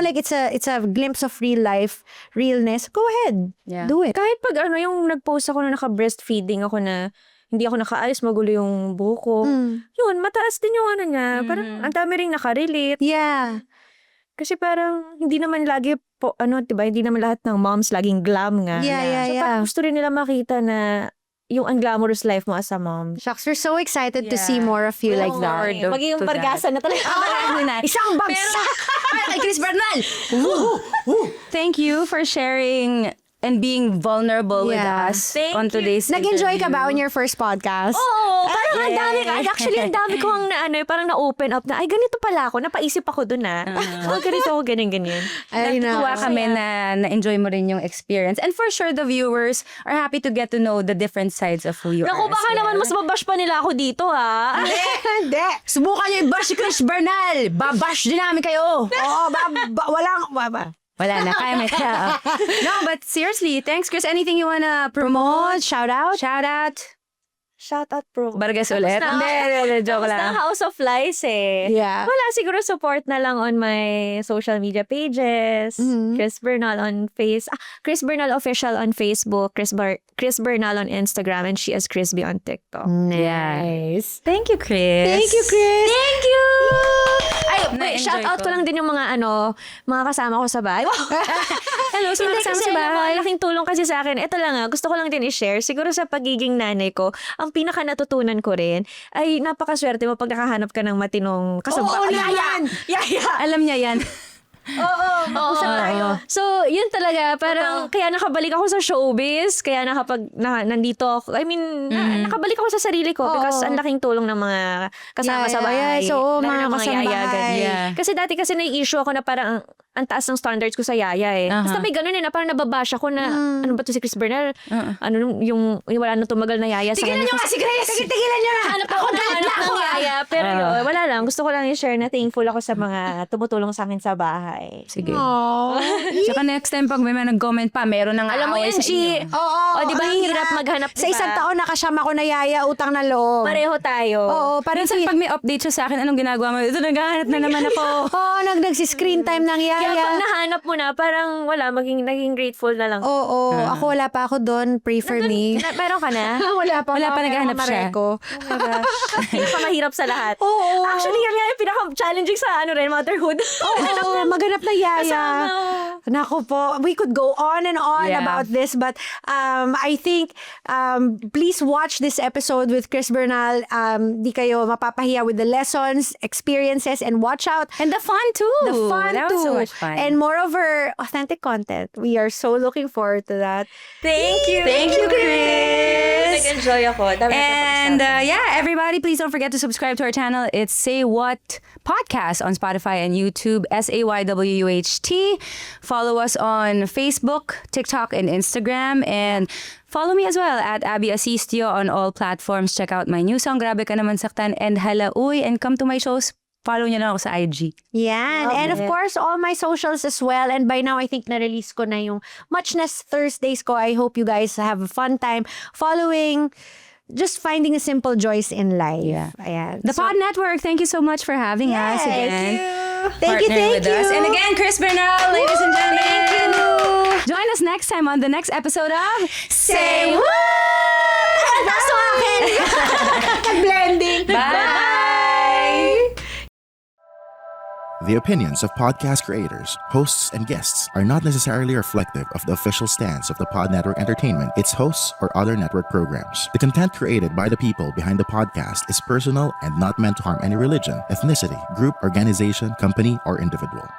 Like it's a glimpse of real life, realness. Go ahead. Yeah. Do it. Kahit pag yung nag-post ako na naka-breastfeeding ako na hindi ako nakaayos, magulo yung buhok ko. Yun, mataas din yung niya. Parang ang dami rin nakarelate. Yeah. Kasi parang hindi naman lagi diba, hindi naman lahat ng moms laging glam nga. Yeah. So parang gusto rin nila makita na yung unglamorous life mo as a mom. Shucks, we're so excited to Yeah. see more of you like that. forward Magiging to bargasa na talaga. Isang bagsak! Ay, Chris Bernal! Thank you for sharing and being vulnerable with Yeah. us Thank on you. today's Nag-enjoy ka interview. ba on your first podcast? Oo, parang ang dami. Yes. Actually, ang dami ko parang na-open up na, ay, ganito pala ako. Napaisip ako dun ganito ako, ganyan. Ay, Natuwa nako. kami na na-enjoy mo rin yung experience. And for sure, the viewers are happy to get to know the different sides of who you Naku, are. baka as well. naman mas mabash pa nila ako dito, ha? Hindi. Subukan niyo i-bash si Chris Bernal! Babash din namin kayo! Oo, walang. Wala na, kaya may No, but seriously, thanks Chris. Anything you wanna promote? Shout out? Shout out? Shout out, bro. Bargas ulit? na- Hindi, joke Tapos na lang. House of Lies Yeah. Wala, siguro support na lang on my social media pages. Chris Bernal on Chris Bernal Official on Facebook, Chris Bernal on Instagram, and she is Crispy on TikTok. Nice. Thank you, Chris. Thank you, Chris. Thank you! Ay, Na-enjoy shout out ko lang din yung mga mga kasama ko sa bahay. Hello, sa mga Hindi kasama kasi sa bahay. malaking tulong kasi sa akin. Ito lang gusto ko lang din i-share. Siguro sa pagiging nanay ko, ang pinaka natutunan ko rin ay napakaswerte mo pag nakahanap ka ng matinong kasama. Oo naman. Yaya! Alam niya yan. Oo, usap tayo. So, yun talaga. Parang, kaya nakabalik ako sa showbiz. Kaya nandito ako. I mean, nakabalik ako sa sarili ko because ang laking tulong ng mga kasama sa bahay. So, Lalo mga ng mga yaya. kasambahay. ganyan. Yeah. Kasi dati kasi nai-issue ako na parang ang taas ng standards ko sa yaya Basta may ganun na parang nababash ako na ano ba to si Chris Bernal? Ano yung wala nang tumagal na yaya sa Tigilan nyo nga si Chris! Tigilan nyo na! Hanap ako ng yaya. Pero yun, wala lang. Gusto ko lang i-share na thankful ako sa mga tumutulong sa akin sa bahay. Sige. Aww. Tsaka next time pag may nag-comment pa, meron nang Alam mo aaway yun, sa G. inyo. Oo. O, di ba, ang hirap maghanap, Sa diba? isang taon, nakasyama ko na yaya, utang na loob. Pareho tayo. Oo, parang Minsan pag may update siya sa akin, anong ginagawa mo? Ito, naghahanap na naman ako. Oo, nagsi-screen time ng Kaya pag yaya. nahanap mo na, parang wala, naging grateful na lang. Oo, ako wala pa ako doon. Pray for me. Meron ka na? Wala pa. Wala pa naghahanap siya. Ko. Oh my gosh. Pinakamahirap sa lahat. Oo. Actually, yan nga yung pinaka-challenging sa motherhood. Oo, maganap na yaya. Kasama. Nako po, we could go on and on Yeah. about this, but I think please watch this episode with Chris Bernal. Di kayo mapapahiya with the lessons, experiences, and watch out. And the fun too. The fun that too. was so much fun. And moreover, authentic content. We are so looking forward to that. Thank you. Thank you, Chris. Nag-enjoy ako. Dami And everybody, please don't forget to subscribe to our channel. It's Say What Podcast on Spotify and YouTube, SAYWUHT. Follow us on Facebook, TikTok, and Instagram. And follow me as well at Abby Asistio on all platforms. Check out my new song, Grabe Ka Naman Saktan, and Hala Uy. And come to my shows. Follow nyo lang ako sa IG. Yan. And of course, all my socials as well. And by now, I think na-release ko na yung Muchness Thursdays ko. I hope you guys have a fun time following, just finding a simple joys in life. Yeah. Ayan. The Pod Network, thank you so much for having us again. Thank you, Partnering with us. And again, Chris Bernal, ladies and gentlemen. Thank you. Join us next time on the next episode of Say What! Ang taas ng akin! Nag-blending. Bye! The opinions of podcast creators, hosts, and guests are not necessarily reflective of the official stance of the Pod Network Entertainment, its hosts, or other network programs. The content created by the people behind the podcast is personal and not meant to harm any religion, ethnicity, group, organization, company, or individual.